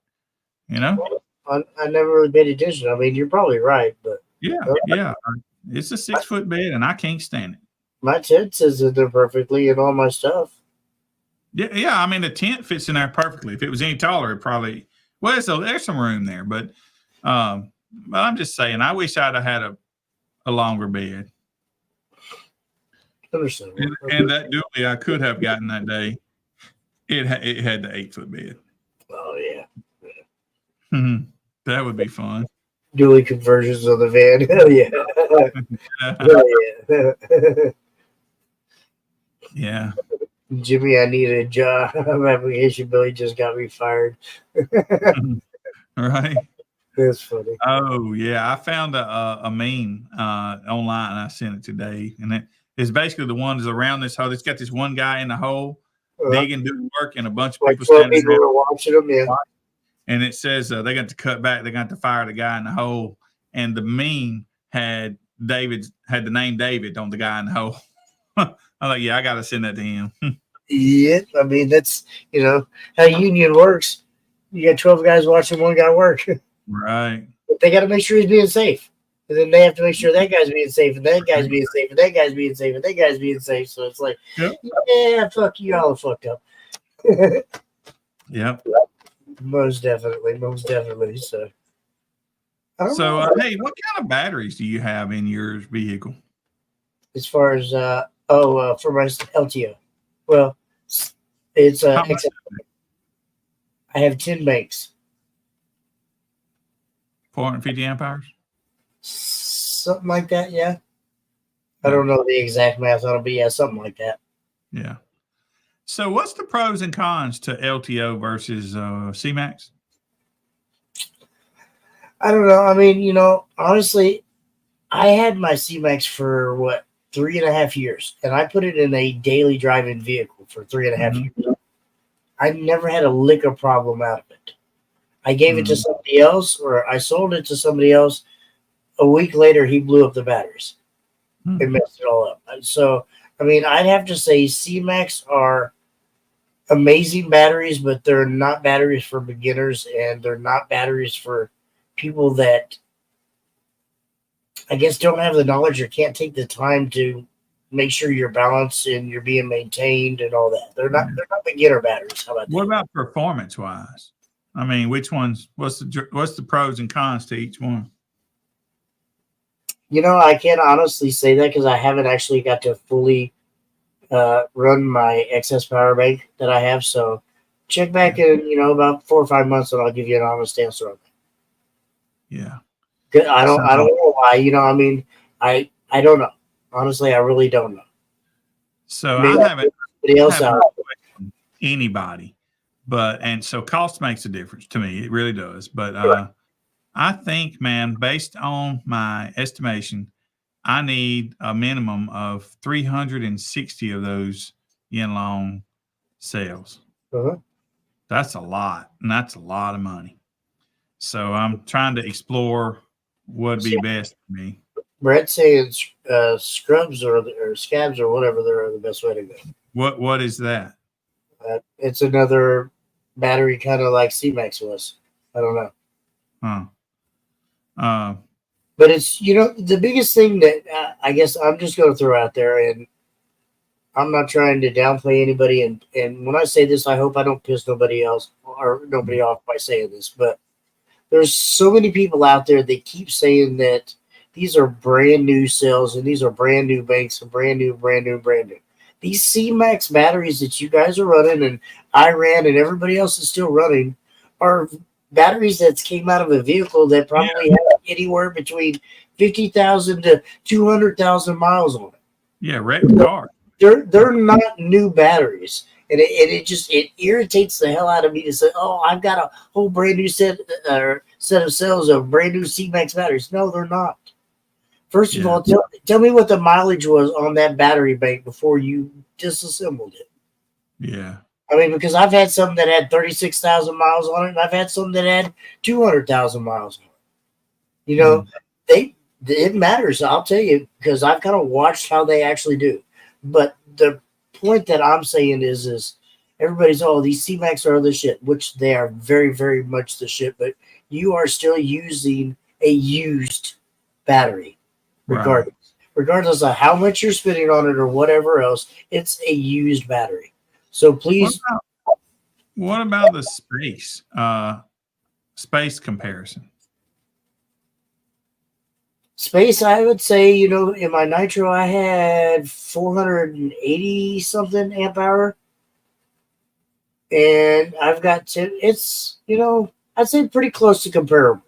Well, I never really paid attention. I mean, you're probably right, but yeah, it's a 6 foot bed, and I can't stand it. My tent says that they're perfectly in all my stuff. Yeah. I mean, the tent fits in there perfectly. If it was any taller, it probably there's some room there, but I'm just saying, I wish I'd have had a longer bed. Understandable. And that dually I could have gotten that day, it had the 8 foot bed. Oh yeah. Mm-hmm. That would be fun. Dually conversions of the van. Hell yeah. Hell yeah. Yeah. Jimmy, I need a job application. Billy just got me fired. Right. That's funny. Oh yeah, I found a meme online, and I sent it today, and it's basically the ones around this hole. It's got this one guy in the hole digging, doing work, and a bunch of people standing there watching him. Yeah. and it says they got to cut back. They got to fire the guy in the hole, and the meme had the name David on the guy in the hole. I'm like, yeah, I got to send that to him. Yeah, I mean that's how union works. You got 12 guys watching one guy work. Right. But they got to make sure he's being safe, and then they have to make sure that guy's being safe, and that guy's being safe, and that guy's being safe, and that guy's being safe. So it's like, yeah, fuck you, all are fucked up. Yep. Most definitely. So, hey, what kind of batteries do you have in your vehicle? As far as for my LTO, well, it's I have 10 banks. 450 amp hours? Something like that, yeah. I don't know the exact math on it, but yeah, something like that. Yeah. So what's the pros and cons to LTO versus C-Max? I don't know. I mean, honestly, I had my C-Max for 3.5 years, and I put it in a daily driving vehicle for 3.5 years. I never had a lick of problem out of it. I gave it to somebody else, or I sold it to somebody else. A week later, he blew up the batteries. It messed it all up. So, I mean, I'd have to say C-Max are amazing batteries, but they're not batteries for beginners, and they're not batteries for people that I guess don't have the knowledge or can't take the time to make sure you're balanced and you're being maintained and all that. They're not beginner batteries. How about that? What about performance wise? I mean, which ones? What's the pros and cons to each one? I can't honestly say that because I haven't actually got to fully run my excess power bank that I have. So check back in about 4 or 5 months, and I'll give you an honest answer on that. Yeah. I don't know why. I mean, I don't know. Honestly, I really don't know. So I haven't anybody, so cost makes a difference to me. It really does. But I think, man, based on my estimation, I need a minimum of 360 of those yin-long cells. That's a lot, and that's a lot of money. So I'm trying to explore what would be best for me. Brett's saying scrubs or scabs or whatever they're the best way to go. What is that? It's another battery, kind of like C-Max was. I don't know. But it's the biggest thing that I guess I'm just going to throw out there, and I'm not trying to downplay anybody. And when I say this, I hope I don't piss nobody else or nobody off by saying this. But there's so many people out there that keep saying that these are brand new cells and these are brand new banks and brand new. These C-Max batteries that you guys are running and I ran and everybody else is still running are batteries that came out of a vehicle that probably had anywhere between 50,000 to 200,000 miles on it. Yeah, wrecked car. They're not new batteries. And it irritates the hell out of me to say, oh, I've got a whole brand new set of cells of brand new C-Max batteries. No, they're not. First of all, tell me what the mileage was on that battery bank before you disassembled it. Yeah. I mean, because I've had some that had 36,000 miles on it, and I've had some that had 200,000 miles on it. It matters, I'll tell you, because I've kind of watched how they actually do. But the point that I'm saying is everybody's, these C-Max are the shit, which they are very, very much the shit, but you are still using a used battery, regardless of how much you're spending on it or whatever else. It's a used battery. So please. What about the space comparison? Space, I would say, in my Nitro, I had 480 something amp hour. And I've got it's, I'd say pretty close to comparable.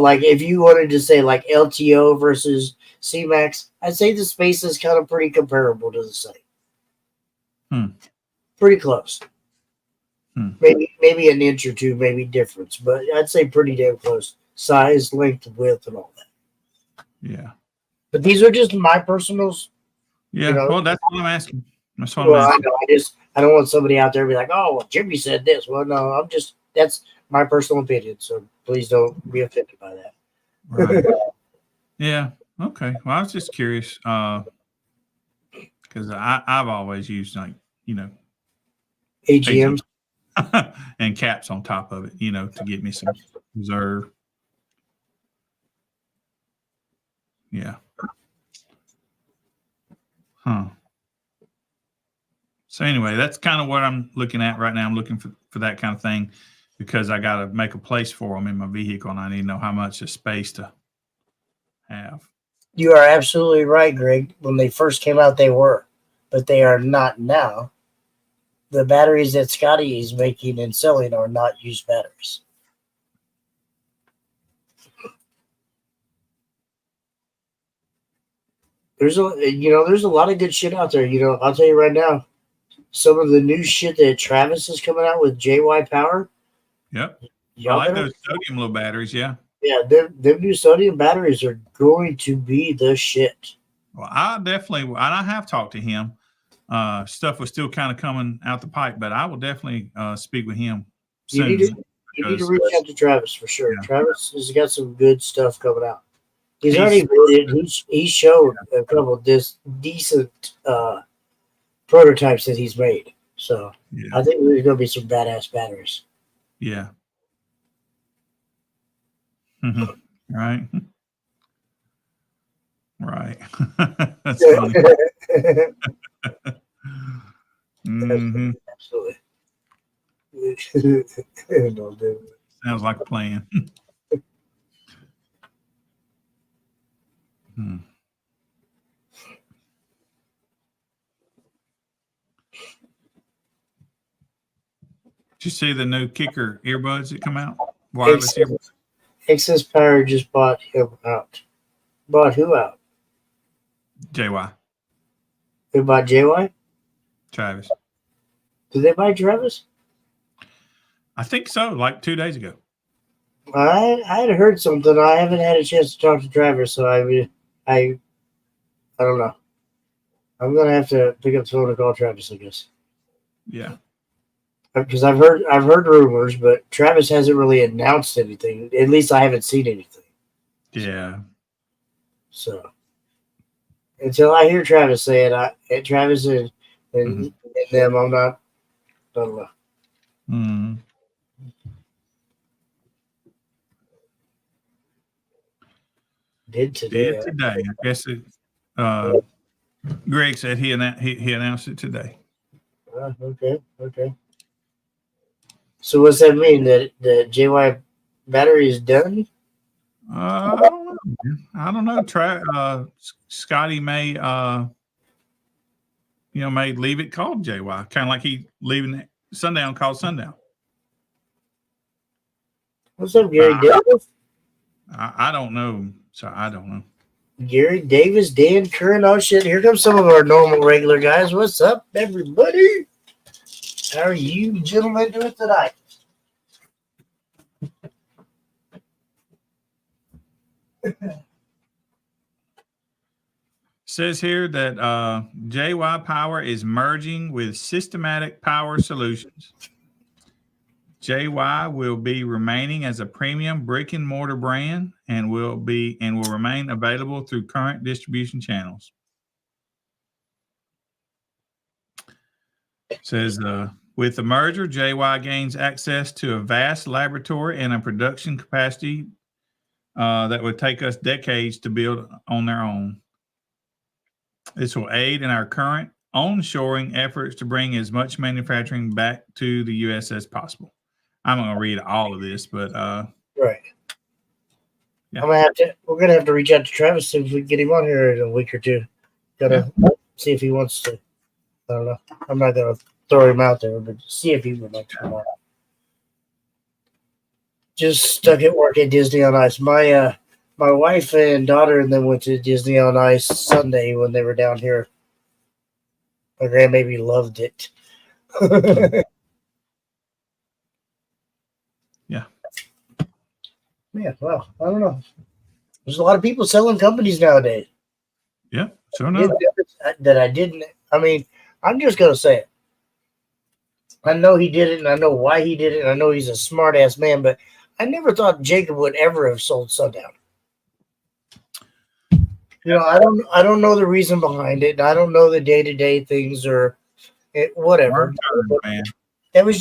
Like if you wanted to say like LTO versus C-Max, I'd say the space is kind of pretty comparable to the site. Pretty close. Maybe an inch or two, maybe difference, but I'd say pretty damn close. Size, length, width, and all that. Yeah. But these are just my personals. Yeah. Well, that's what I'm asking. I know. I don't want somebody out there to be like, oh, well, Jimmy said this. Well, no, I'm just that's my personal opinion. So please don't be offended by that. Right. Yeah. Okay. Well, I was just curious because I've always used AGMs. and caps on top of it, to get me some reserve. Yeah. Huh. So anyway, that's kind of what I'm looking at right now. I'm looking for that kind of thing because I got to make a place for them in my vehicle, and I need to know how much space to have. You are absolutely right, Greg. When they first came out, they were, but they are not now. The batteries that Scotty is making and selling are not used batteries. There's a lot of good shit out there. I'll tell you right now, some of the new shit that Travis is coming out with JY Power. Yep. I like those sodium little batteries. Yeah. Yeah, them new sodium batteries are going to be the shit. Well, I have talked to him. Stuff was still kind of coming out the pipe, but I will definitely speak with him soon. You need to reach out to Travis for sure. Yeah. Travis has got some good stuff coming out. He's showed a couple of decent prototypes that he's made. So yeah. I think there's going to be some badass batteries. Yeah. Right. Right. That's funny. Absolutely. Sounds like a plan. Did you see the new Kicker earbuds that come out? Wireless earbuds. Access Power just bought him out. Bought who out? JY. They bought JY? Travis. Did they buy Travis? I think so, like 2 days ago. I had heard something. I haven't had a chance to talk to Travis, so I don't know. I'm gonna have to pick up the phone and call Travis, I guess. Yeah. Because I've heard rumors, but Travis hasn't really announced anything. At least I haven't seen anything. Yeah. So until I hear Travis say it, Travis and them, I'm not. I don't know. Mm. Did today? I guess it. Greg said he announced it today. Okay. So what's that mean? That the JY battery is done? I don't know. Scotty may may leave it called JY, kind of like he leaving Sundown called Sundown. What's up, Gary Davis? I don't know. So I don't know. Gary Davis, Dan Curran. Oh shit! Here comes some of our normal regular guys. What's up, everybody? How are you gentlemen doing tonight? Says here that JY Power is merging with Systematic Power Solutions. JY will be remaining as a premium brick and mortar brand and will remain available through current distribution channels. Says with the merger, JY gains access to a vast laboratory and a production capacity that would take us decades to build on their own. This will aid in our current onshoring efforts to bring as much manufacturing back to the U.S. as possible. I'm going to read all of this, but right. Yeah. We're gonna have to reach out to Travis, see if we can get him on here in a week or two. See if he wants to. I don't know. I'm not gonna throw him out there, but see if he would like to come on. Just stuck at work at Disney on Ice. My wife and daughter and then went to Disney on Ice Sunday when they were down here. My grandbaby loved it. Yeah, well, I don't know. There's a lot of people selling companies nowadays. Yeah, sure enough. That I didn't. I mean, I'm just gonna say it. I know he did it, and I know why he did it, and I know he's a smart ass man, but I never thought Jacob would ever have sold Sundown. I don't know the reason behind it. I don't know the day to day things or whatever. Man. That was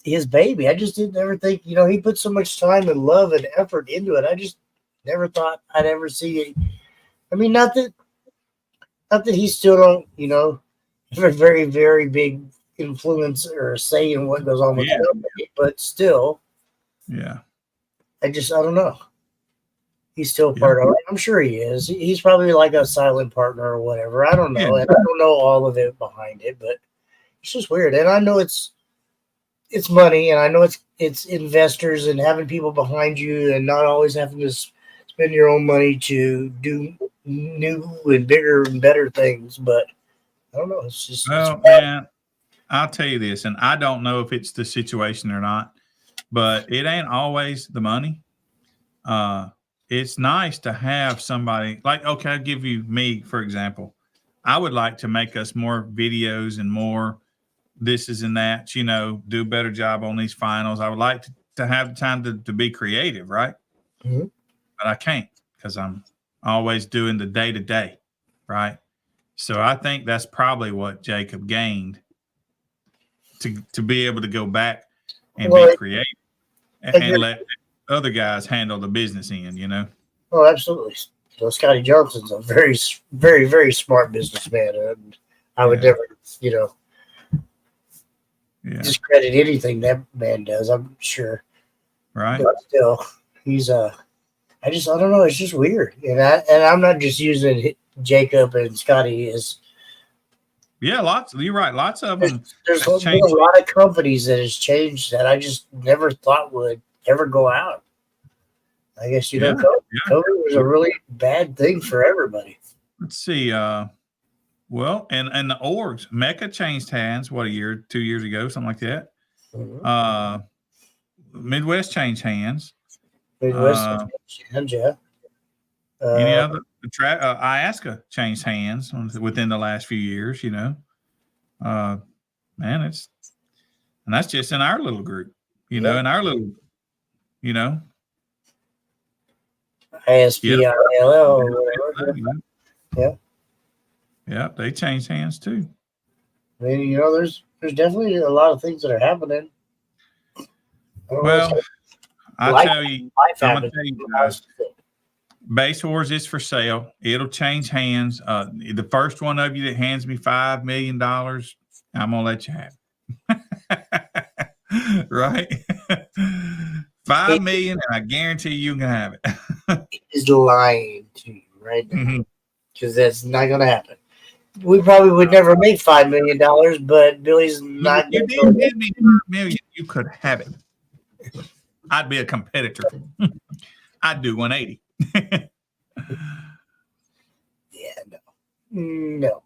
his baby. I just didn't ever think, he put so much time and love and effort into it. I just never thought I'd ever see it. I mean, not that he still don't, have a very, very big influence or say in what goes on with the company, but still, yeah, I don't know. He's still part of it. I'm sure he is. He's probably like a silent partner or whatever. I don't know. And I don't know all of it behind it, but it's just weird. And I know it's money, and I know it's investors and having people behind you and not always having to spend your own money to do new and bigger and better things. But I don't know. It's just man, I'll tell you this, and I don't know if it's the situation or not, but it ain't always the money. It's nice to have somebody like, okay, I'll give you me, for example. I would like to make us more videos and more this is and that, do a better job on these finals. I would like to have the time to be creative, right? Mm-hmm. But I can't because I'm always doing the day to day, right? So I think that's probably what Jacob gained to be able to go back and be creative and let other guys handle the business end, Oh, absolutely. Scotty Johnson's a very, very, very smart businessman, and I would never, discredit anything that man does. I'm sure, right? But still, he's I don't know. It's just weird, and I'm not just using Jacob and Scotty as. Yeah, you're right. Lots of them. There's a lot of companies that has changed that I just never thought would ever go out. I guess COVID was a really bad thing for everybody. Let's see. Well, and the orgs, Mecca changed hands. What, 2 years ago, something like that. Mm-hmm. Midwest changed hands. Midwest changed hands, yeah. Any other? Iasca changed hands within the last few years. Man, and that's just in our little group. In our little, ISPILL or whatever. Yeah. Yeah, they changed hands too. I mean, there's definitely a lot of things that are happening. Well, I'm gonna tell you guys, Base Wars is for sale. It'll change hands. The first one of you that hands me $5 million, I'm gonna let you have it. Right? $5 million, and I guarantee you can have it. He's lying to you right now, because that's not going to happen. We probably would never make $5 million, but Billy's not. You didn't give me $5 million. You could have it. I'd be a competitor. I'd do 180. Yeah, no.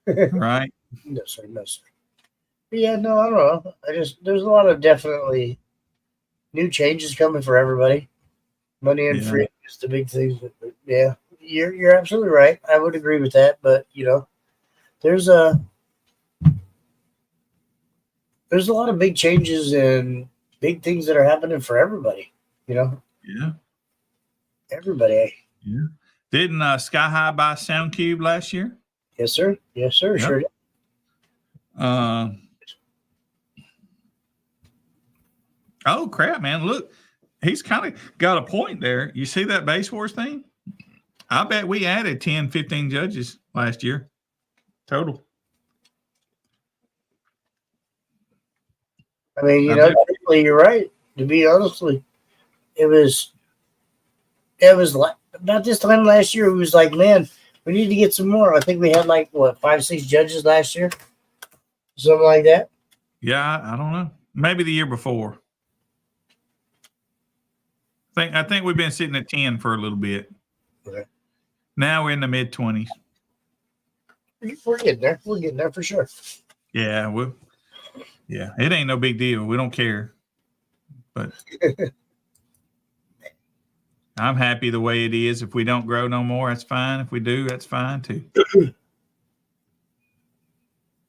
Right? No, sir. But yeah, no, I don't know. There's a lot of definitely new changes coming for everybody. Money and free is the big thing. But yeah, you're absolutely right. I would agree with that. But there's a lot of big changes and big things that are happening for everybody. Yeah. Everybody. Yeah. Didn't Sky High buy SoundCube last year? Yes, sir. Yes, sir. Yep. Sure did. Oh crap, man! Look, he's kind of got a point there. You see that Base Wars thing? I bet we added 10, 15 judges last year total. I mean, you're right. To be honest, it was like about this time last year. It was like, man, we need to get some more. I think we had 5, 6 judges last year, something like that. Yeah, I don't know. Maybe the year before. I think we've been sitting at 10 for a little bit. Okay. Now we're in the mid-20s. We're getting there. We're getting there for sure. Yeah, it ain't no big deal. We don't care. But I'm happy the way it is. If we don't grow no more, that's fine. If we do, that's fine too.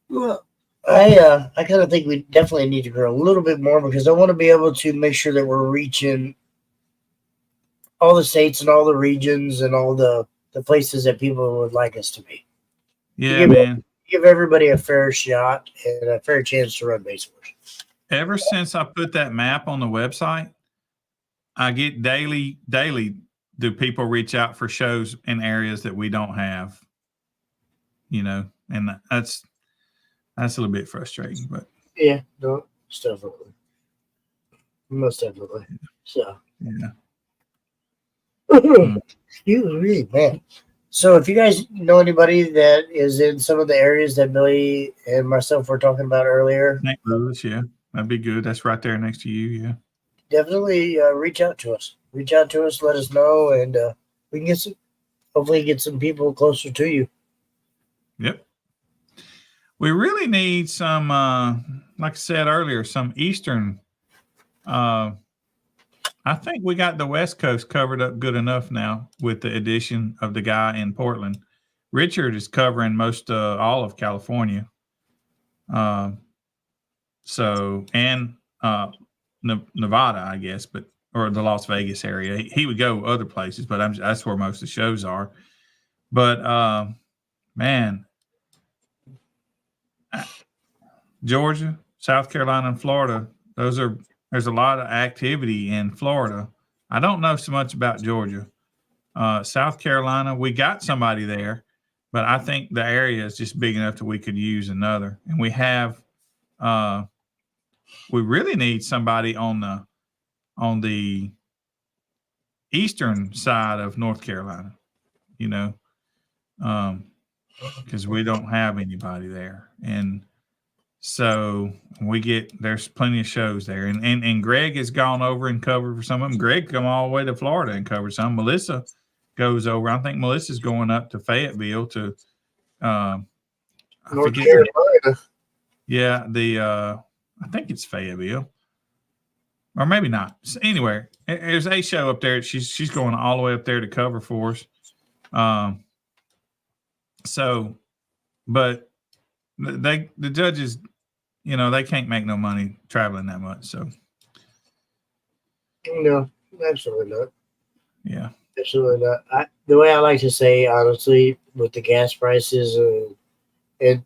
Well, I kind of think we definitely need to grow a little bit more because I want to be able to make sure that we're reaching all the states and all the regions and all the places that people would like us to be. Yeah, man. Give everybody a fair shot and a fair chance to run base horse. Ever since I put that map on the website, I get daily do people reach out for shows in areas that we don't have, and that's a little bit frustrating, but yeah, no, definitely. Most definitely. So, yeah. Excuse me, man. So, if you guys know anybody that is in some of the areas that Billy and myself were talking about earlier, St. Louis, yeah, that'd be good. That's right there next to you, yeah. Definitely reach out to us. Reach out to us, let us know, and we can hopefully get some people closer to you. Yep. We really need some, like I said earlier, some Eastern. I think we got the West Coast covered up good enough now with the addition of the guy in Portland. Richard is covering most all of California. And Nevada, I guess, or the Las Vegas area. He would go other places, but that's where most of the shows are. But man, Georgia, South Carolina, and Florida, there's a lot of activity in Florida. I don't know so much about Georgia. South Carolina, we got somebody there, but I think the area is just big enough that we could use another. And we have, we really need somebody on the eastern side of North Carolina, because we don't have anybody there. And so there's plenty of shows there. And Greg has gone over and covered for some of them. Greg come all the way to Florida and covered some. Melissa goes over. I think Melissa's going up to Fayetteville to North Carolina. Yeah, I think it's Fayetteville. Or maybe not. So anyway, there's a show up there. She's going all the way up there to cover for us. But the judges, they can't make no money traveling that much. So no, absolutely not. Yeah, absolutely not. The way I like to say, honestly, with the gas prices and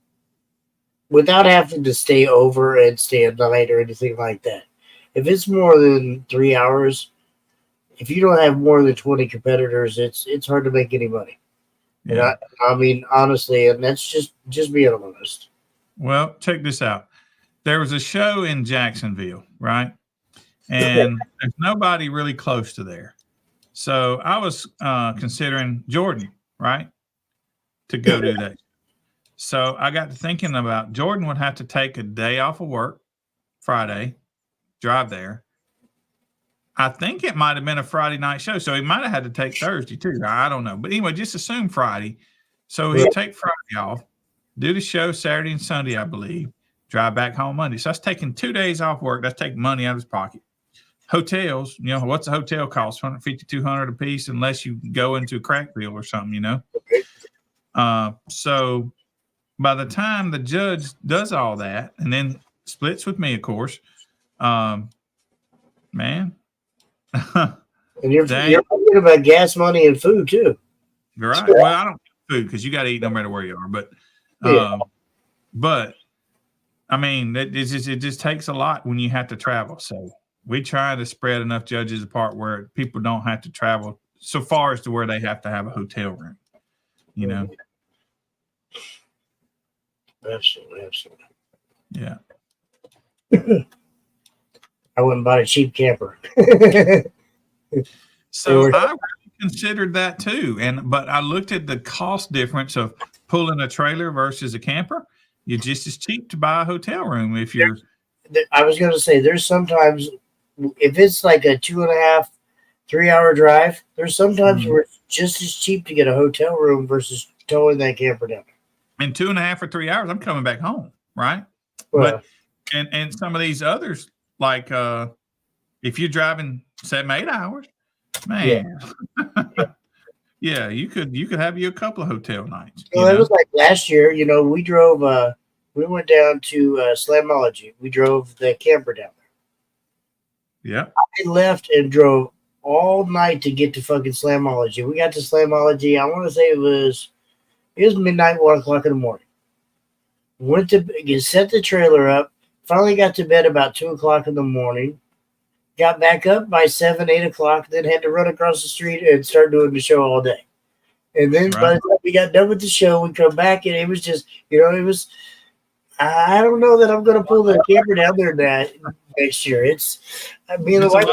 without having to stay over and stay at night or anything like that. If it's more than 3 hours, if you don't have more than 20 competitors, it's hard to make any money. Yeah. And I mean, honestly, and that's just being honest. Well, check this out. There was a show in Jacksonville, right? And there's nobody really close to there. So I was considering Jordan, right, to go do that. So I got to thinking about Jordan would have to take a day off of work, Friday, drive there. I think it might have been a Friday night show. So he might have had to take Thursday too. I don't know. But anyway, just assume Friday. So he'll take Friday off, do the show Saturday and Sunday, I believe, drive back home Monday. So that's taking 2 days off work. That's taking money out of his pocket. Hotels, what's a hotel cost? $150, $200 a piece, unless you go into Crackville or something, Okay. So by the time the judge does all that and then splits with me, of course, man. And you're thinking about gas money and food too. Right. Well, I don't food because you got to eat no matter where you are. But I mean, it just takes a lot when you have to travel. So we try to spread enough judges apart where people don't have to travel so far as to where they have to have a hotel room. Absolutely. Yeah. I wouldn't buy a cheap camper. So I really considered that too. But I looked at the cost difference of pulling a trailer versus a camper. You're just as cheap to buy a hotel room if you're. I was going to say, there's sometimes, if it's like a 2.5, 3 hour drive, there's sometimes where it's just as cheap to get a hotel room versus towing that camper down. In 2.5 or 3 hours, I'm coming back home, right? Well, but and some of these others, like if you're driving 7-8 hours, man, you could have you a couple of hotel nights. Well, it was like last year. We drove we went down to Slamology. We drove the camper down there. Yeah. I left and drove all night to get to fucking Slamology. We got to Slamology. I want to say it was midnight, 1 o'clock in the morning. Went to set the trailer up. Finally got to bed about 2 o'clock in the morning. Got back up by 7, 8 o'clock. Then had to run across the street and start doing the show all day. And then by the time we got done with the show, we come back and it was just, it was. I don't know that I'm going to pull the camper down there next year. Me and the wife.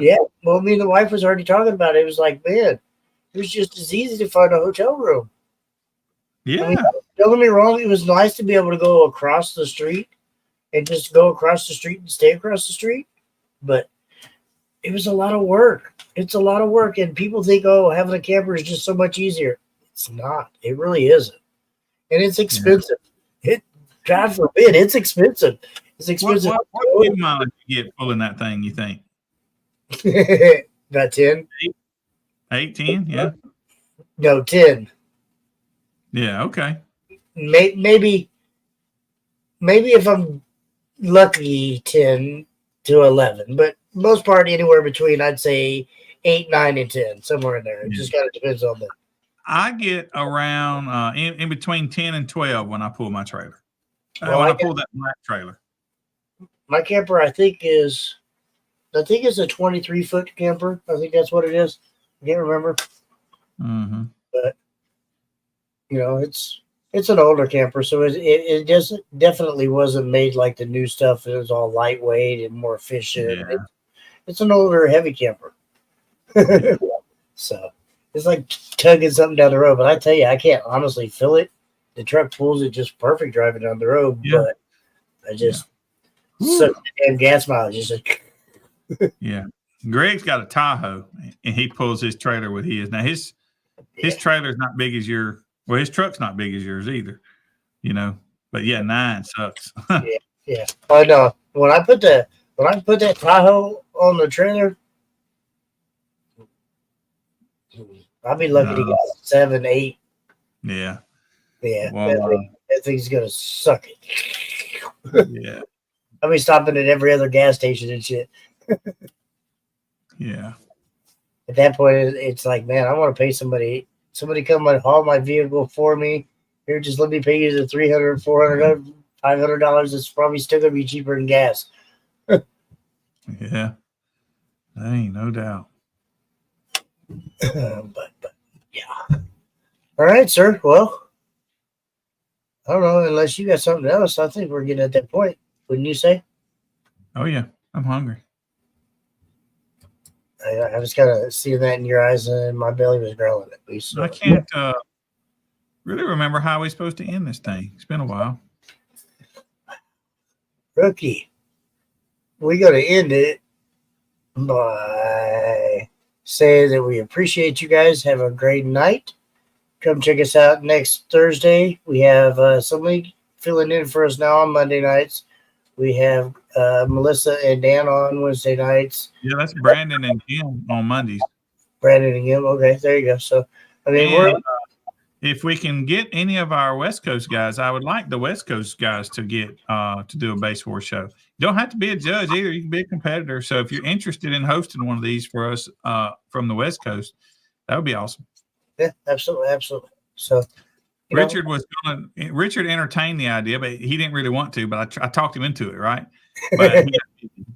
Me and the wife was already talking about it. It was like, man, it was just as easy to find a hotel room. Yeah. I mean, don't get me wrong. It was nice to be able to go across the street and just go across the street and stay across the street. But it was a lot of work. It's a lot of work. And people think, oh, having a camper is just so much easier. It's not. It really isn't. And it's expensive. God forbid, it's expensive. It's expensive. What mileage you get pulling that thing, you think? About 10? 8, 10? Yeah. No, 10. Yeah, okay. Maybe if I'm lucky, 10 to 11. But most part, anywhere between, I'd say 8, 9, and 10. Somewhere in there. It just kind of depends on the. I get around in between 10 and 12 when I pull my trailer. Well, when I pull that black trailer. My camper, I think it's a 23-foot camper. I think that's what it is. I can't remember. Mm-hmm. But it's an older camper, so it definitely wasn't made like the new stuff. It was all lightweight and more efficient. Yeah. It's an older, heavy camper. So it's like tugging something down the road. But I tell you, I can't honestly feel it. The truck pulls it just perfect driving down the road, but I just suck the damn gas mileage. Just like yeah. Greg's got a Tahoe, and he pulls his trailer with his. Now his trailer's not big as his truck's not big as yours either, But yeah, 9 sucks. yeah. I know. When I put that Tahoe on the trailer, I'll be lucky to get 7, 8. Yeah. Yeah, well, that thing's gonna suck it. Yeah, I'll be stopping at every other gas station and shit. Yeah. At that point, it's like, man, I want to pay somebody come and haul my vehicle for me. Here, just let me pay you the $300, $400, $500. It's probably still gonna be cheaper than gas. Yeah, ain't no doubt. but yeah. All right, sir. Well. I don't know, unless you got something else. I think we're getting at that point. Wouldn't you say? Oh, yeah. I'm hungry. I was kind of seeing that in your eyes, and my belly was growling at least. So. I can't really remember how we're supposed to end this thing. It's been a while. Rookie, we're going to end it by saying that we appreciate you guys. Have a great night. Come check us out next Thursday. We have somebody filling in for us now on Monday nights. We have Melissa and Dan on Wednesday nights. Yeah, that's Brandon and Jim on Mondays. Brandon and Jim. Okay, there you go. So, I mean, if we can get any of our West Coast guys, I would like the West Coast guys to get to do a Base War show. You don't have to be a judge either. You can be a competitor. So if you're interested in hosting one of these for us from the West Coast, that would be awesome. Yeah, absolutely. So Richard Richard entertained the idea, but he didn't really want to. But I talked him into it, right? But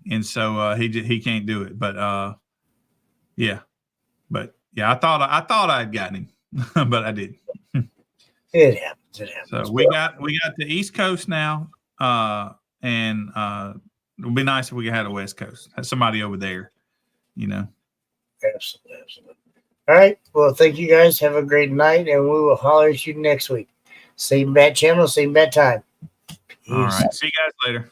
and so he can't do it. But I thought I'd gotten him, but I didn't. It happens. So we got the East Coast now, and it would be nice if we had a West Coast, have somebody over there, Absolutely. All right. Well, thank you guys. Have a great night, and we will holler at you next week. Same bat channel, same bat time. Peace. All right. See you guys later.